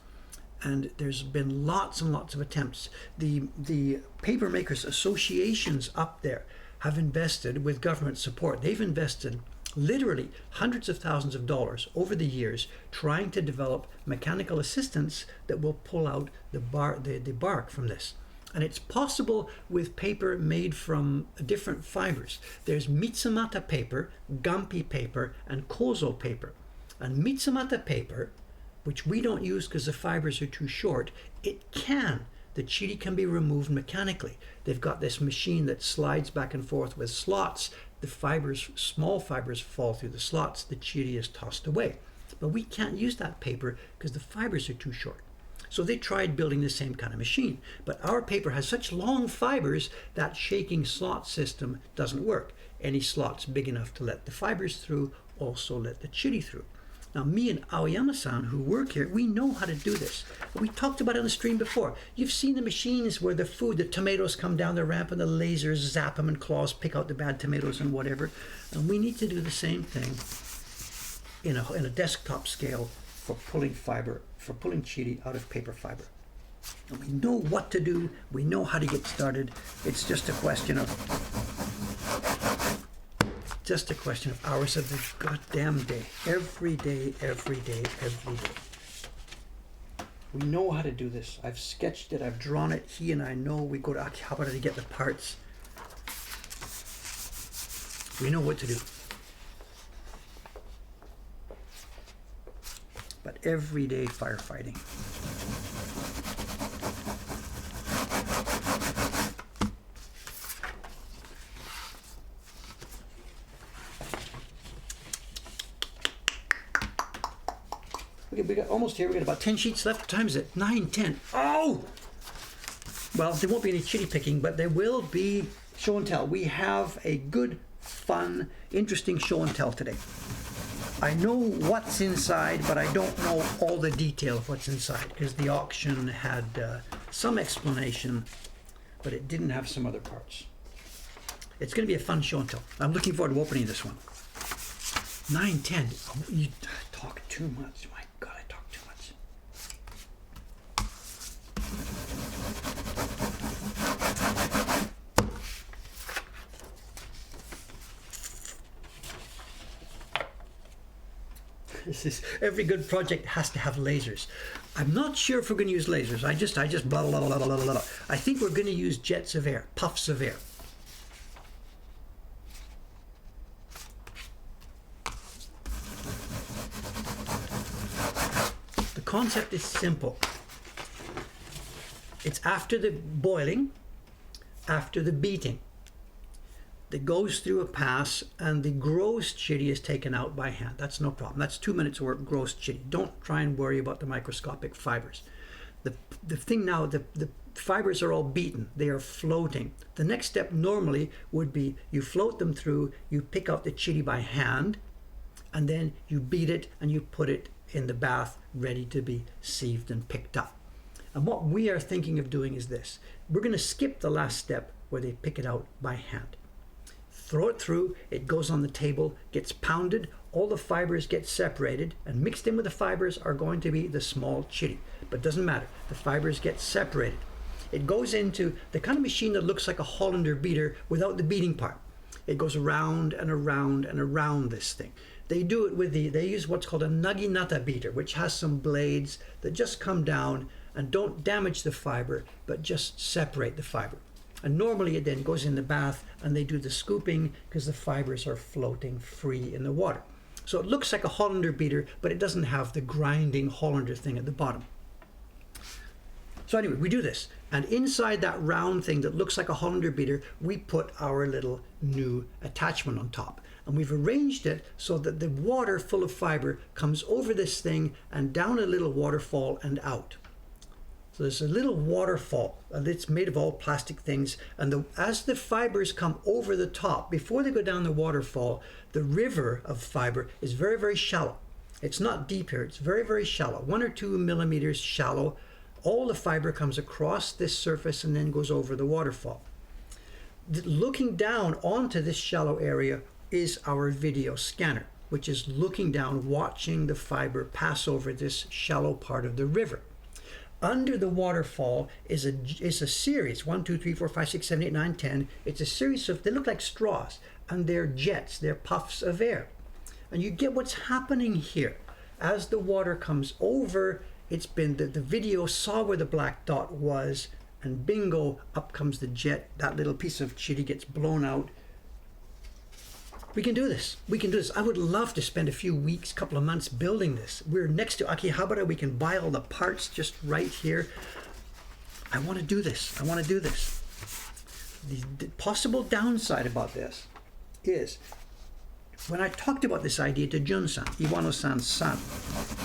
And there's been lots and lots of attempts. The paper makers associations up there have invested, with government support, they've invested literally hundreds of thousands of dollars over the years trying to develop mechanical assistance that will pull out the bark from this. And it's possible with paper made from different fibers. There's Mitsumata paper, Gampi paper, and Kozo paper. And Mitsumata paper, which we don't use because the fibers are too short, the chili can be removed mechanically. They've got this machine that slides back and forth with slots. The fibers, small fibers, fall through the slots. The chili is tossed away. But we can't use that paper because the fibers are too short. So they tried building the same kind of machine. But our paper has such long fibers that shaking slot system doesn't work. Any slots big enough to let the fibers through also let the chili through. Now, me and Aoyama-san, who work here, we know how to do this. We talked about it on the stream before. You've seen the machines where the tomatoes come down the ramp and the lasers zap them and claws pick out the bad tomatoes and whatever. And we need to do the same thing in a desktop scale for pulling chili out of paper fiber. And we know what to do. We know how to get started. It's just a question of hours of the goddamn day. Every day, every day, every day. We know how to do this. I've sketched it, I've drawn it. He and I know. We go to Akihabara to get the parts. We know what to do. But everyday firefighting. we got almost here. We got about 10 sheets left. What time is it? 9, 10. Oh! Well, there won't be any chitty picking, but there will be show and tell. We have a good, fun, interesting show and tell today. I know what's inside, but I don't know all the detail of what's inside because the auction had some explanation, but it didn't have some other parts. It's going to be a fun show and tell. I'm looking forward to opening this one. 9, 10. Oh, you talk too much. My God, I talk too much. This is, every good project has to have lasers. I'm not sure if we're going to use lasers. I just blah, blah, blah, blah, blah, blah. I think we're going to use jets of air, puffs of air. The concept is simple. It's after the boiling, after the beating, that goes through a pass and the gross chitty is taken out by hand. That's no problem. That's 2 minutes work, gross chitty. Don't try and worry about the microscopic fibers. The thing now, the fibers are all beaten. They are floating. The next step normally would be you float them through, you pick out the chitty by hand, and then you beat it and you put it in the bath ready to be sieved and picked up. And what we are thinking of doing is this. We're going to skip the last step where they pick it out by hand. Throw it through, it goes on the table, gets pounded, all the fibers get separated, and mixed in with the fibers are going to be the small chitty. But it doesn't matter, the fibers get separated. It goes into the kind of machine that looks like a Hollander beater without the beating part. It goes around and around and around this thing. They do it with they use what's called a naginata beater, which has some blades that just come down and don't damage the fiber, but just separate the fiber. And normally it then goes in the bath and they do the scooping because the fibers are floating free in the water. So it looks like a Hollander beater, but it doesn't have the grinding Hollander thing at the bottom. So anyway, we do this. And inside that round thing that looks like a Hollander beater, we put our little new attachment on top. And we've arranged it so that the water full of fiber comes over this thing and down a little waterfall and out. So there's a little waterfall, and it's made of all plastic things. And as the fibers come over the top, before they go down the waterfall, the river of fiber is very, very shallow. It's not deep here. It's very, very shallow, 1 or 2 millimeters shallow. All the fiber comes across this surface and then goes over the waterfall. Looking down onto this shallow area is our video scanner, which is looking down, watching the fiber pass over this shallow part of the river. Under the waterfall is a series, 1, 2, 3, 4, 5, 6, 7, 8, 9, 10. It's a series of, they look like straws, and they're jets, they're puffs of air. And you get what's happening here. As the water comes over, it's been, the video saw where the black dot was, and bingo, up comes the jet. That little piece of chitty gets blown out. We can do this. We can do this. I would love to spend a few weeks, couple of months building this. We're next to Akihabara. We can buy all the parts just right here. I want to do this. I want to do this. The possible downside about this is when I talked about this idea to Jun-san, Iwano-san's son,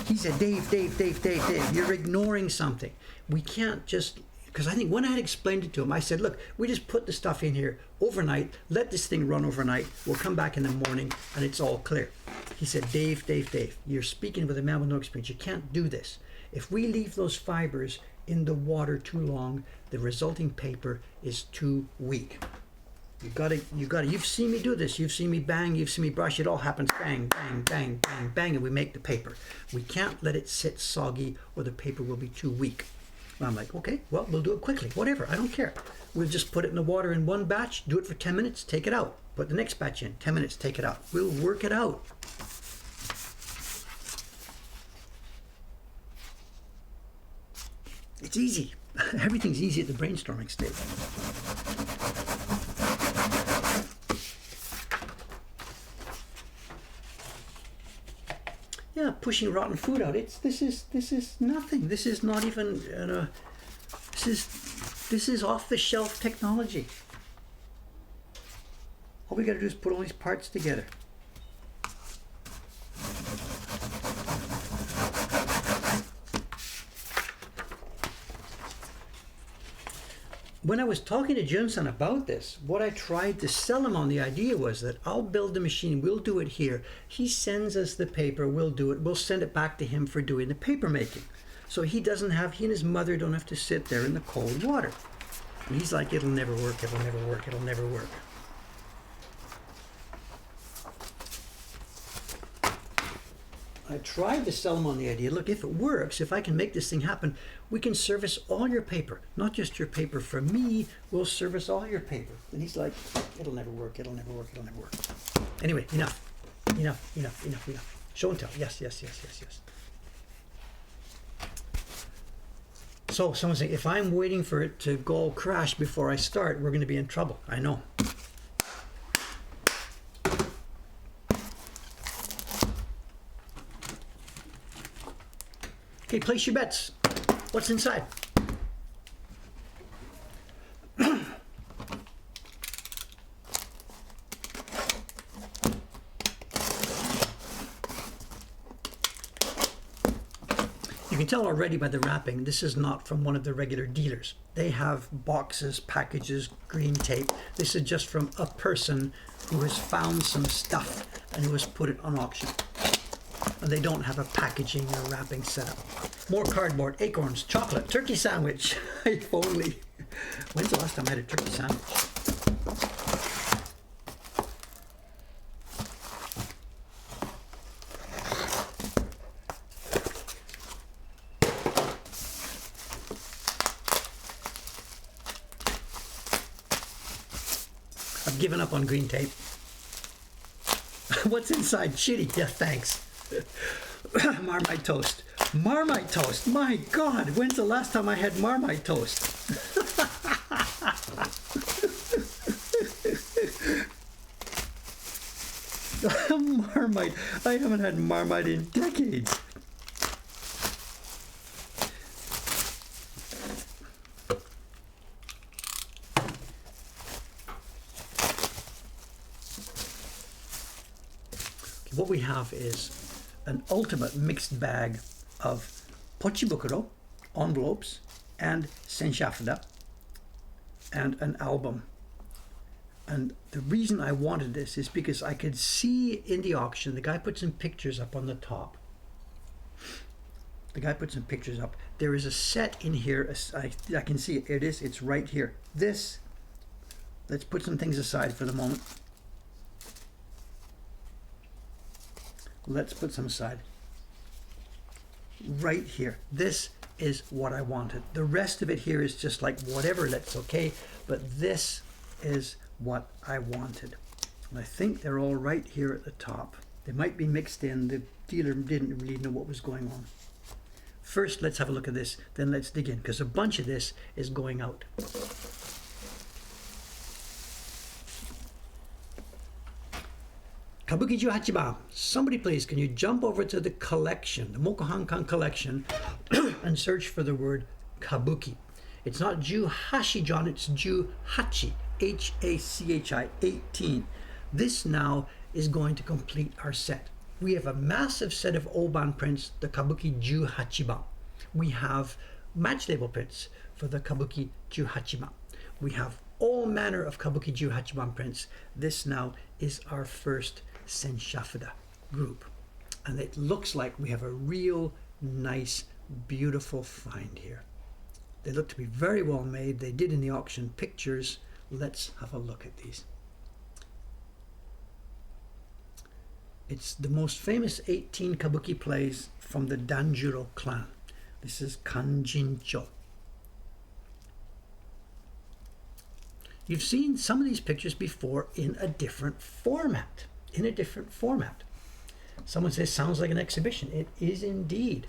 he said, Dave, you're ignoring something. We can't just, because I think when I had explained it to him, I said, look, we just put the stuff in here overnight, let this thing run overnight, we'll come back in the morning and it's all clear. He said, Dave, you're speaking with a man with no experience. You can't do this. If we leave those fibers in the water too long, the resulting paper is too weak. You've seen me do this. You've seen me bang, you've seen me brush. It all happens bang, bang, bang, bang, bang, and we make the paper. We can't let it sit soggy or the paper will be too weak. And I'm like, okay, well, we'll do it quickly. Whatever, I don't care. We'll just put it in the water in one batch, do it for 10 minutes, take it out. Put the next batch in, 10 minutes, take it out. We'll work it out. It's easy. Everything's easy at the brainstorming stage. Yeah, pushing rotten food out. This is nothing. This is not even this is off the shelf technology. All we got to do is put all these parts together. when I was talking to Junsan about this, what I tried to sell him on the idea was that I'll build the machine, we'll do it here. He sends us the paper, we'll do it, we'll send it back to him for doing the paper making. So he and his mother don't have to sit there in the cold water. And he's like, it'll never work, it'll never work, it'll never work. I tried to sell him on the idea, look, if it works, if I can make this thing happen, we can service all your paper. Not just your paper for me, we'll service all your paper. And he's like, it'll never work, it'll never work, it'll never work. Anyway, enough. Show and tell, yes. So someone's saying, if I'm waiting for it to go crash before I start, we're going to be in trouble. I know. Okay, place your bets. What's inside? You can tell already by the wrapping, this is not from one of the regular dealers. They have boxes, packages, green tape. This is just from a person who has found some stuff and who has put it on auction. And they don't have a packaging or wrapping setup. More cardboard, acorns, chocolate, turkey sandwich. If only. When's the last time I had a turkey sandwich? I've given up on green tape. What's inside? Shitty. Yeah, thanks. Marmite toast. Marmite toast. My God, when's the last time I had Marmite toast? Marmite. I haven't had Marmite in decades. What we have is an ultimate mixed bag of pochibukuro, envelopes, and senshafda, and an album. And the reason I wanted this is because I could see in the auction, the guy put some pictures up on the top. The guy put some pictures up. There is a set in here, I can see it, it's right here. This, let's put some things aside for the moment. Let's put some aside. Right here. This is what I wanted. The rest of it here is just like whatever, that's okay. But this is what I wanted. And I think they're all right here at the top. They might be mixed in. The dealer didn't really know what was going on. First, let's have a look at this. Then let's dig in, because a bunch of this is going out. Kabuki Ju Hachiban. Somebody please, can you jump over to the collection, the Mokuhankan collection, and search for the word Kabuki. It's not Ju Hashijan, it's Ju Hachi, H-A-C-H-I, 18. This now is going to complete our set. We have a massive set of Oban prints, the Kabuki Ju Hachiban. We have match label prints for the Kabuki Ju Hachiban. We have all manner of Kabuki Ju Hachiban prints. This now is our first senshafda group. And it looks like we have a real nice, beautiful find here. They look to be very well made. They did in the auction pictures. Let's have a look at these. It's the most famous 18 Kabuki plays from the Danjuro clan. This is Kanjincho. You've seen some of these pictures before in a different format. Someone says, sounds like an exhibition. It is indeed.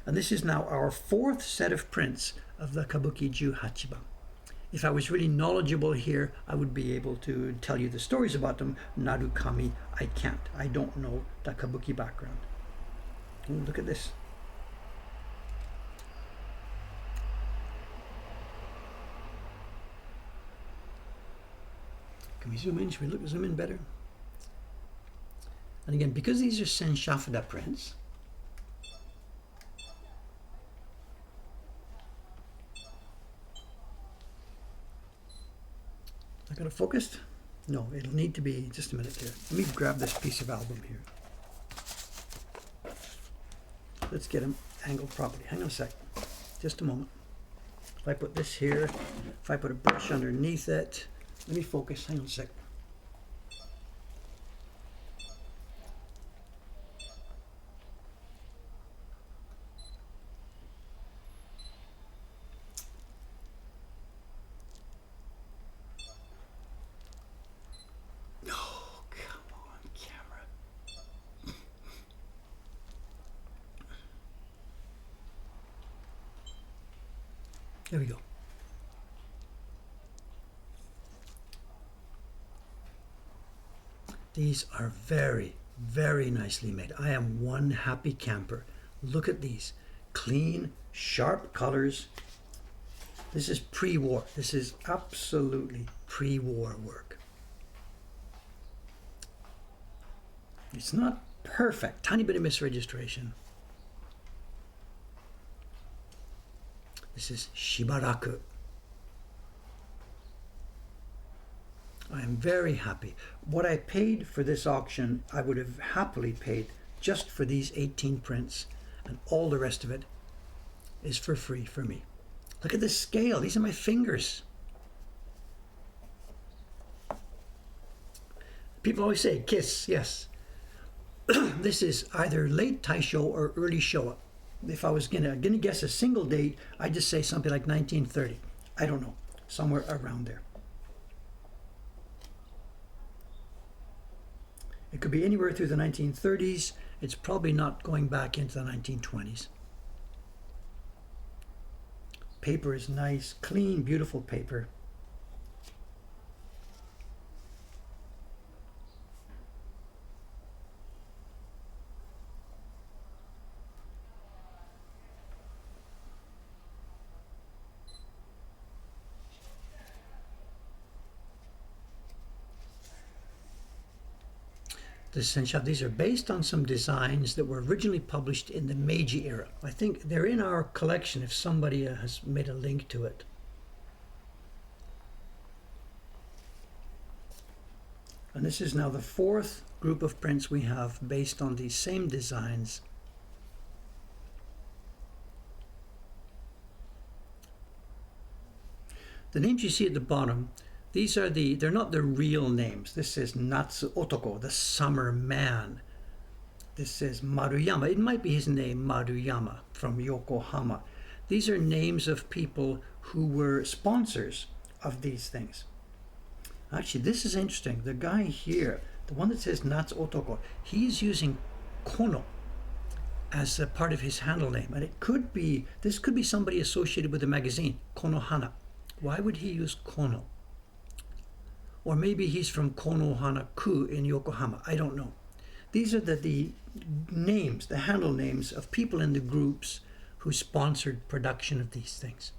And this is now our fourth set of prints of the Kabuki Ju Hachiban. If I was really knowledgeable here, I would be able to tell you the stories about them. Narukami, I can't. I don't know the Kabuki background. Ooh, look at this. Can we zoom in? Should we zoom in better? And again, because these are senshafda prints, I got it focused? No, it'll need to be, just a minute here. Let me grab this piece of album here. Let's get them angled properly. Hang on a sec. Just a moment. If I put this here, if I put a brush underneath it, let me focus. Hang on a sec. There we go. These are very, very nicely made. I am one happy camper. Look at these. Clean, sharp colors. This is pre-war. This is absolutely pre-war work. It's not perfect. Tiny bit of misregistration. This is Shibaraku. I am very happy. What I paid for this auction, I would have happily paid just for these 18 prints, and all the rest of it is for free for me. Look at the scale. These are my fingers. People always say, kiss, yes. This is either late Taisho or early Showa. If I was gonna guess a single date, I'd just say something like 1930. I don't know, somewhere around there. It could be anywhere through the 1930s. It's probably not going back into the 1920s. Paper is nice, clean, beautiful paper. These are based on some designs that were originally published in the Meiji era. I think they're in our collection if somebody has made a link to it. And this is now the fourth group of prints we have based on these same designs. The names you see at the bottom, these are they're not the real names. This is Natsu Otoko, the summer man. This is Maruyama. It might be his name, Maruyama, from Yokohama. These are names of people who were sponsors of these things. Actually, this is interesting. The guy here, the one that says Natsu Otoko, he's using Kono as a part of his handle name. And this could be somebody associated with the magazine, Konohana. Why would he use Kono? Or maybe he's from Konohana-ku in Yokohama. I don't know. These are the names, the handle names of people in the groups who sponsored production of these things.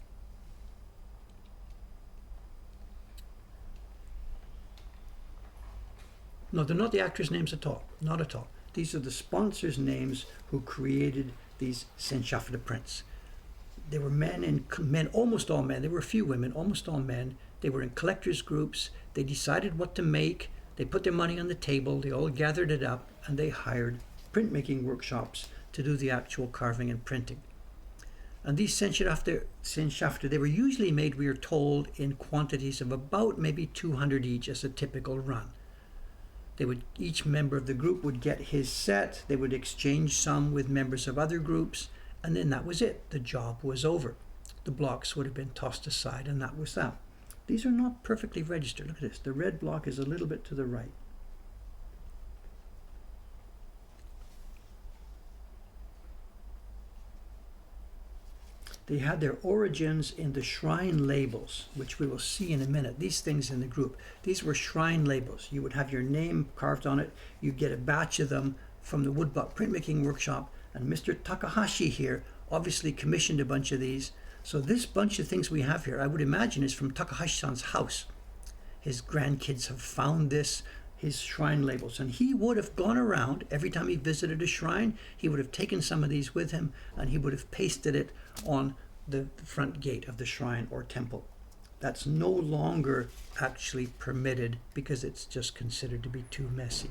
No, they're not the actors' names at all. Not at all. These are the sponsors' names who created these Senshafta prints. They were men, almost all men. There were a few women, almost all men. They were in collectors' groups. They decided what to make. They put their money on the table. They all gathered it up, and they hired printmaking workshops to do the actual carving and printing. And these Senshafta, they were usually made, we are told, in quantities of about maybe 200 each as a typical run. Each member of the group would get his set. They would exchange some with members of other groups, and then that was it. The job was over. The blocks would have been tossed aside, and that was that. These are not perfectly registered. Look at this. The red block is a little bit to the right. They had their origins in the shrine labels, which we will see in a minute. These things in the group, these were shrine labels. You would have your name carved on it. You'd get a batch of them from the Woodblock Printmaking Workshop, and Mr. Takahashi here obviously commissioned a bunch of these. So this bunch of things we have here, I would imagine, is from Takahashi-san's house. His grandkids have found his shrine labels, and he would have gone around every time he visited a shrine. He would have taken some of these with him, and he would have pasted it on the front gate of the shrine or temple. That's no longer actually permitted because it's just considered to be too messy.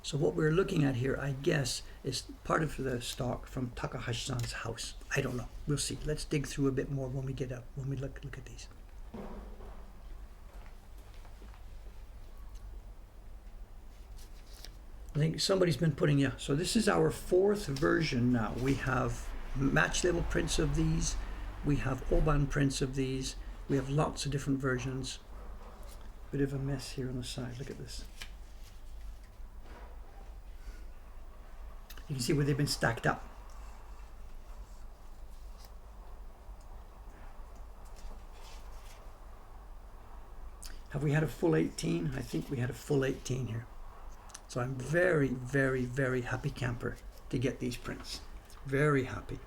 So what we're looking at here, I guess, is part of the stock from Takahashi-san's house. I don't know. We'll see. Let's dig through a bit more when we get up, when we look at these. I think somebody's been putting, yeah. So this is our 4th version now. We have match label prints of these. We have Oban prints of these. We have lots of different versions. Bit of a mess here on the side. Look at this. You can see where they've been stacked up. Have we had a full 18? I think we had a full 18 here. So I'm very, very, very happy camper to get these prints. Very happy.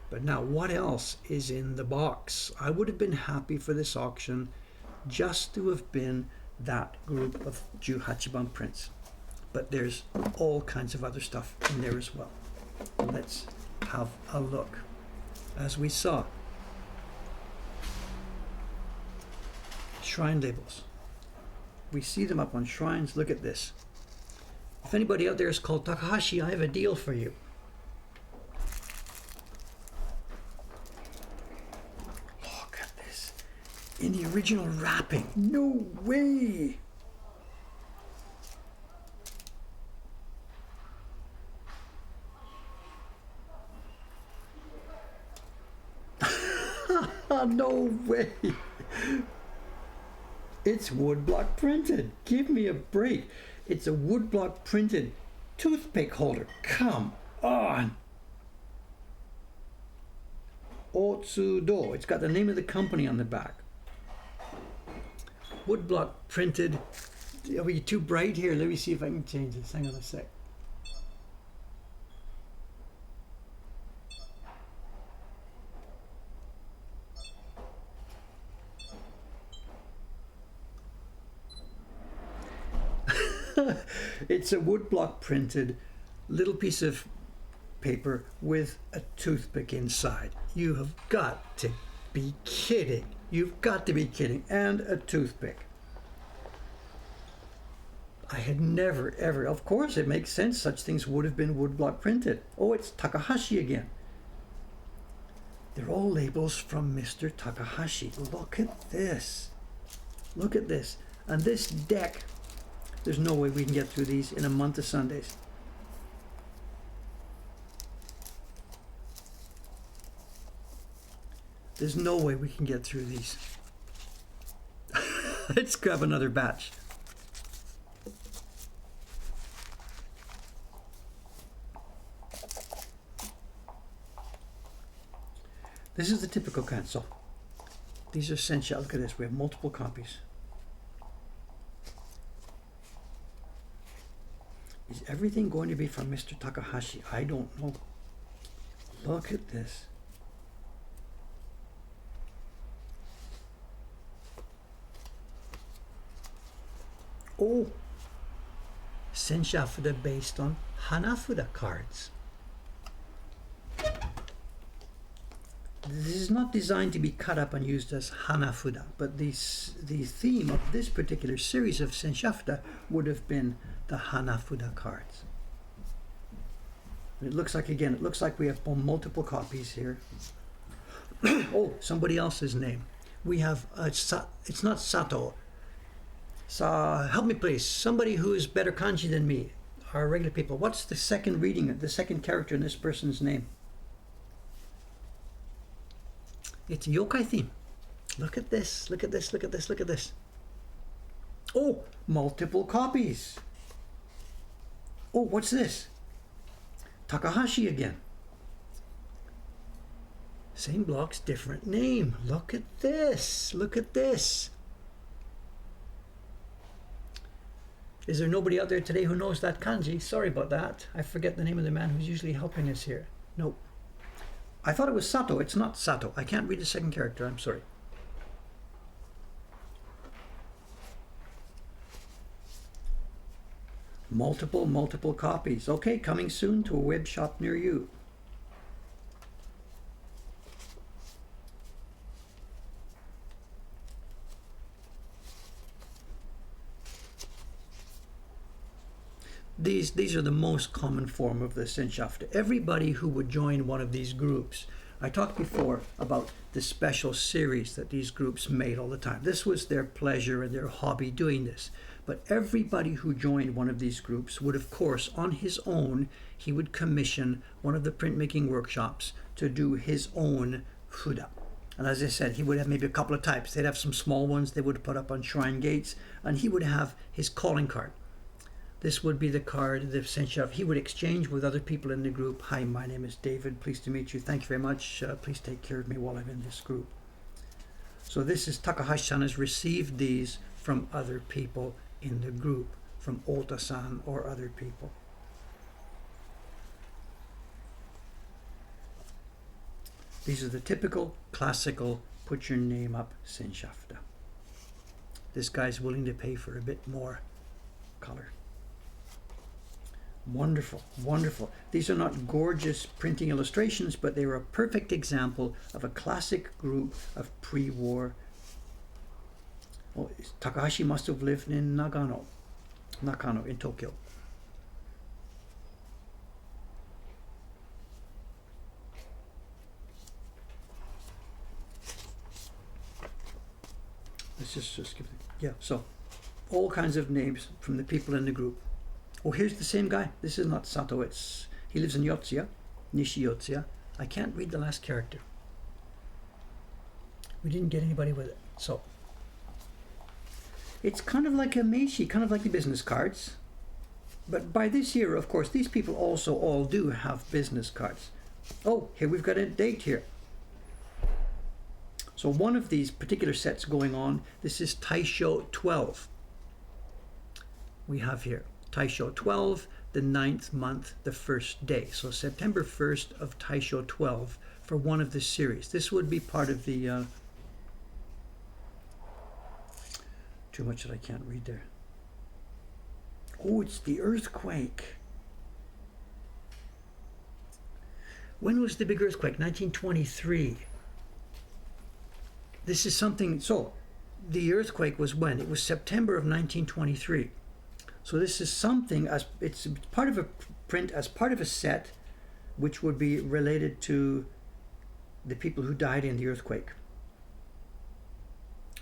But now what else is in the box? I would have been happy for this auction just to have been that group of Ju Hachiban prints. But there's all kinds of other stuff in there as well. Let's have a look. As we saw, shrine labels. We see them up on shrines. Look at this. If anybody out there is called Takahashi, I have a deal for you. Look at this. In the original wrapping. No way! No way! It's woodblock printed. Give me a break. It's a woodblock printed toothpick holder. Come on! Otsudo. It's got the name of the company on the back. Woodblock printed. Are we too bright here? Let me see if I can change this. Hang on a sec. It's a woodblock printed little piece of paper with a toothpick inside. You have got to be kidding. You've got to be kidding. And a toothpick. I had never, ever, of course it makes sense, such things would have been woodblock printed. Oh, it's Takahashi again. They're all labels from Mr. Takahashi. Look at this. Look at this. And this deck, there's no way we can get through these in a month of Sundays. There's no way we can get through these. Let's grab another batch. This is the typical cancel. These are Sensha. Look at this. We have multiple copies. Is everything going to be from Mr. Takahashi? I don't know. Look at this. Oh, Senshafuda based on Hanafuda cards. This is not designed to be cut up and used as Hanafuda, but the theme of this particular series of Senshafuda would have been the Hanafuda cards. It looks like, again, it looks like we have multiple copies here. Oh, somebody else's name. We have, it's not Sato. Help me please, somebody who is better kanji than me, our regular people. What's the second reading, the second character in this person's name? It's yokai theme. Look at this, look at this, look at this, look at this. Oh, multiple copies. Oh, what's this? Takahashi again. Same blocks, different name. Look at this, look at this. Is there nobody out there today who knows that kanji? Sorry about that. I forget the name of the man who's usually helping us here. Nope. I thought it was Sato. It's not Sato. I can't read the second character. I'm sorry. Multiple copies. Okay, coming soon to a web shop near you. these are the most common form of the Senschaft. Everybody who would join one of these groups, I talked before about the special series that these groups made all the time. This was their pleasure and their hobby doing this. But everybody who joined one of these groups would, of course, on his own, he would commission one of the printmaking workshops to do his own fuda. And as I said, he would have maybe a couple of types. They'd have some small ones they would put up on shrine gates, and he would have his calling card. This would be the card, the Senschaft. He would exchange with other people in the group. Hi, my name is David. Pleased to meet you. Thank you very much. Please take care of me while I'm in this group. So this is Takahashi-san has received these from other people in the group, from Ota-san or other people. These are the typical, classical, put your name up Senschaft. This guy's willing to pay for a bit more color. Wonderful, wonderful. These are not gorgeous printing illustrations, but they are a perfect example of a classic group of pre-war. Oh, Takahashi must have lived in Nakano in Tokyo. Let's just give it, yeah, so all kinds of names from the people in the group. Oh, here's the same guy. This is not Sato. He lives in Yotsuya, Nishi Yotsuya. I can't read the last character. We didn't get anybody with it. So it's kind of like a meishi, kind of like the business cards. But by this year, of course, these people also all do have business cards. Oh, here we've got a date here. So one of these particular sets going on, this is Taisho 12. We have here Taisho 12, the 9th month, the first day. So September 1st of Taisho 12 for one of the series. This would be part of the... too much that I can't read there. Oh, it's the earthquake. When was the big earthquake? 1923. This is something... So, the earthquake was when? It was September of 1923. So this is something, as it's part of a print, as part of a set, which would be related to the people who died in the earthquake.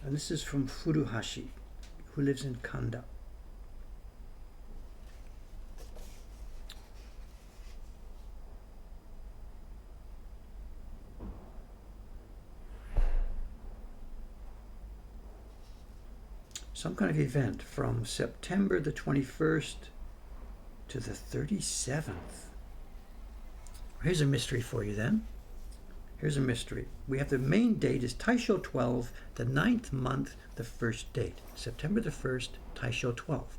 And this is from Furuhashi, who lives in Kanda. Some kind of event from September the 21st to the 37th. Here's a mystery for you then. Here's a mystery. We have the main date is Taisho 12, the 9th month, the first date. September the 1st, Taisho 12.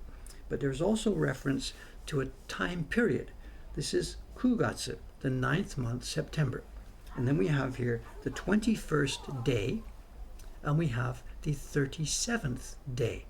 But there's also reference to a time period. This is Kugatsu, the 9th month, September. And then we have here the 21st day, and we have the 37th day.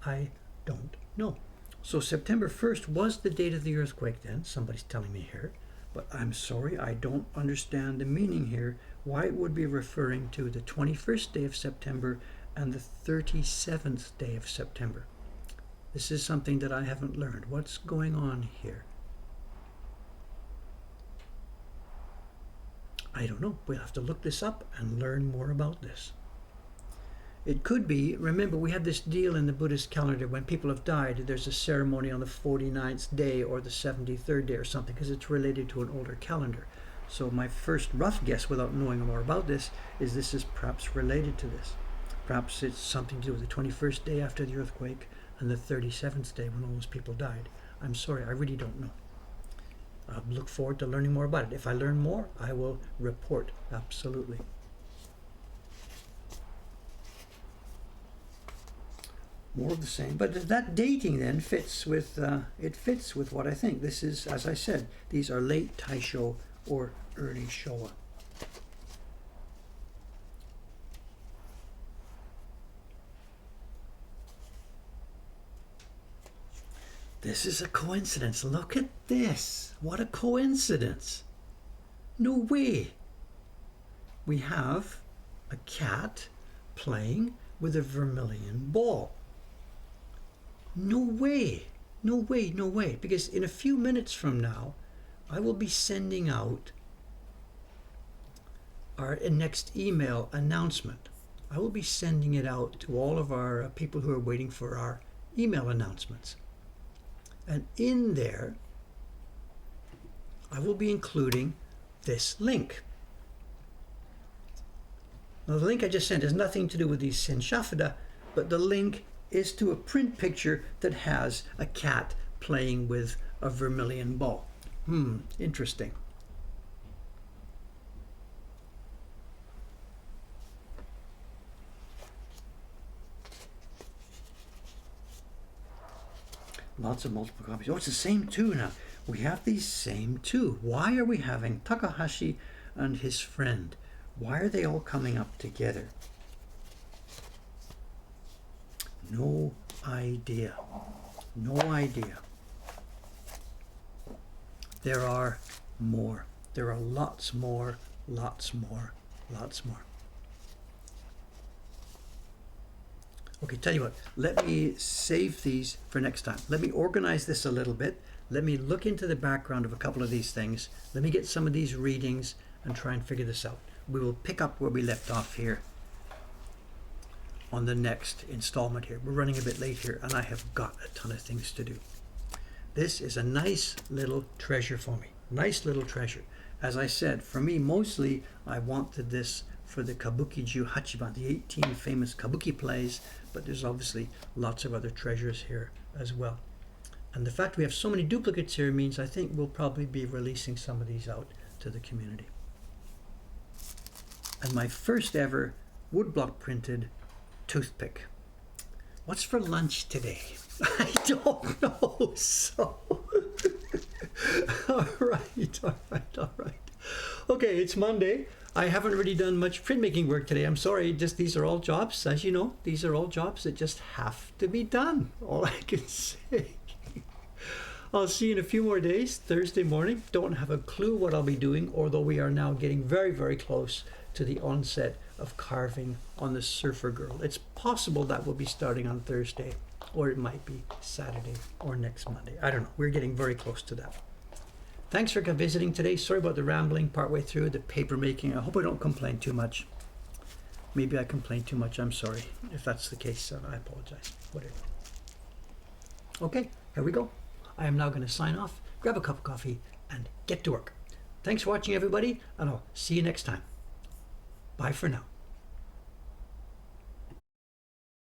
I don't know. So September 1st was the date of the earthquake then, somebody's telling me here, but I'm sorry, I don't understand the meaning here, why it would be referring to the 21st day of September and the 37th day of September. This is something that I haven't learned. What's going on here? I don't know. We'll have to look this up and learn more about this. It could be, remember we have this deal in the Buddhist calendar, when people have died, there's a ceremony on the 49th day or the 73rd day or something, because it's related to an older calendar. So my first rough guess, without knowing more about this is perhaps related to this. Perhaps it's something to do with the 21st day after the earthquake and the 37th day when all those people died. I'm sorry, I really don't know. I look forward to learning more about it. If I learn more, I will report, absolutely. More of the same, but that dating then fits with, it fits with what I think. This is, as I said, these are late Taisho or early Showa. This is a coincidence. Look at this. What a coincidence. No way. we have a cat playing with a vermilion ball. No way, no way, no way, because in a few minutes from now, I will be sending out our next email announcement. I will be sending it out to all of our people who are waiting for our email announcements. And in there, I will be including this link. Now, the link I just sent has nothing to do with these Sinshafada, but the link is to a print picture that has a cat playing with a vermilion ball. Interesting. Lots of multiple copies. Oh, it's the same two now. We have these same two. Why are we having Takahashi and his friend? Why are they all coming up together? No idea. No idea. There are more. There are lots more, lots more, lots more. Okay, tell you what, let me save these for next time. Let me organize this a little bit. Let me look into the background of a couple of these things. Let me get some of these readings and try and figure this out. We will pick up where we left off here on the next installment here. We're running a bit late here, and I have got a ton of things to do. This is a nice little treasure for me. Nice little treasure. As I said, for me, mostly I wanted this for the Kabuki-ju Hachiban, the 18 famous Kabuki plays, but there's obviously lots of other treasures here as well. And the fact we have so many duplicates here means I think we'll probably be releasing some of these out to the community. And my first ever woodblock printed toothpick. What's for lunch today? I don't know. So, all right. Okay, it's Monday. I haven't really done much printmaking work today. I'm sorry, just these are all jobs, as you know, these are all jobs that just have to be done. All I can say. I'll see you in a few more days, Thursday morning. Don't have a clue what I'll be doing, although we are now getting very, very close to the onset of carving on the Surfer Girl. It's possible that will be starting on Thursday, or it might be Saturday or next Monday. I don't know. We're getting very close to that. Thanks for visiting today. Sorry about the rambling partway through, the paper making. I hope I don't complain too much. Maybe I complain too much. I'm sorry. If that's the case, I apologize. Whatever. Okay, here we go. I am now going to sign off, grab a cup of coffee, and get to work. Thanks for watching, everybody, and I'll see you next time. Bye for now.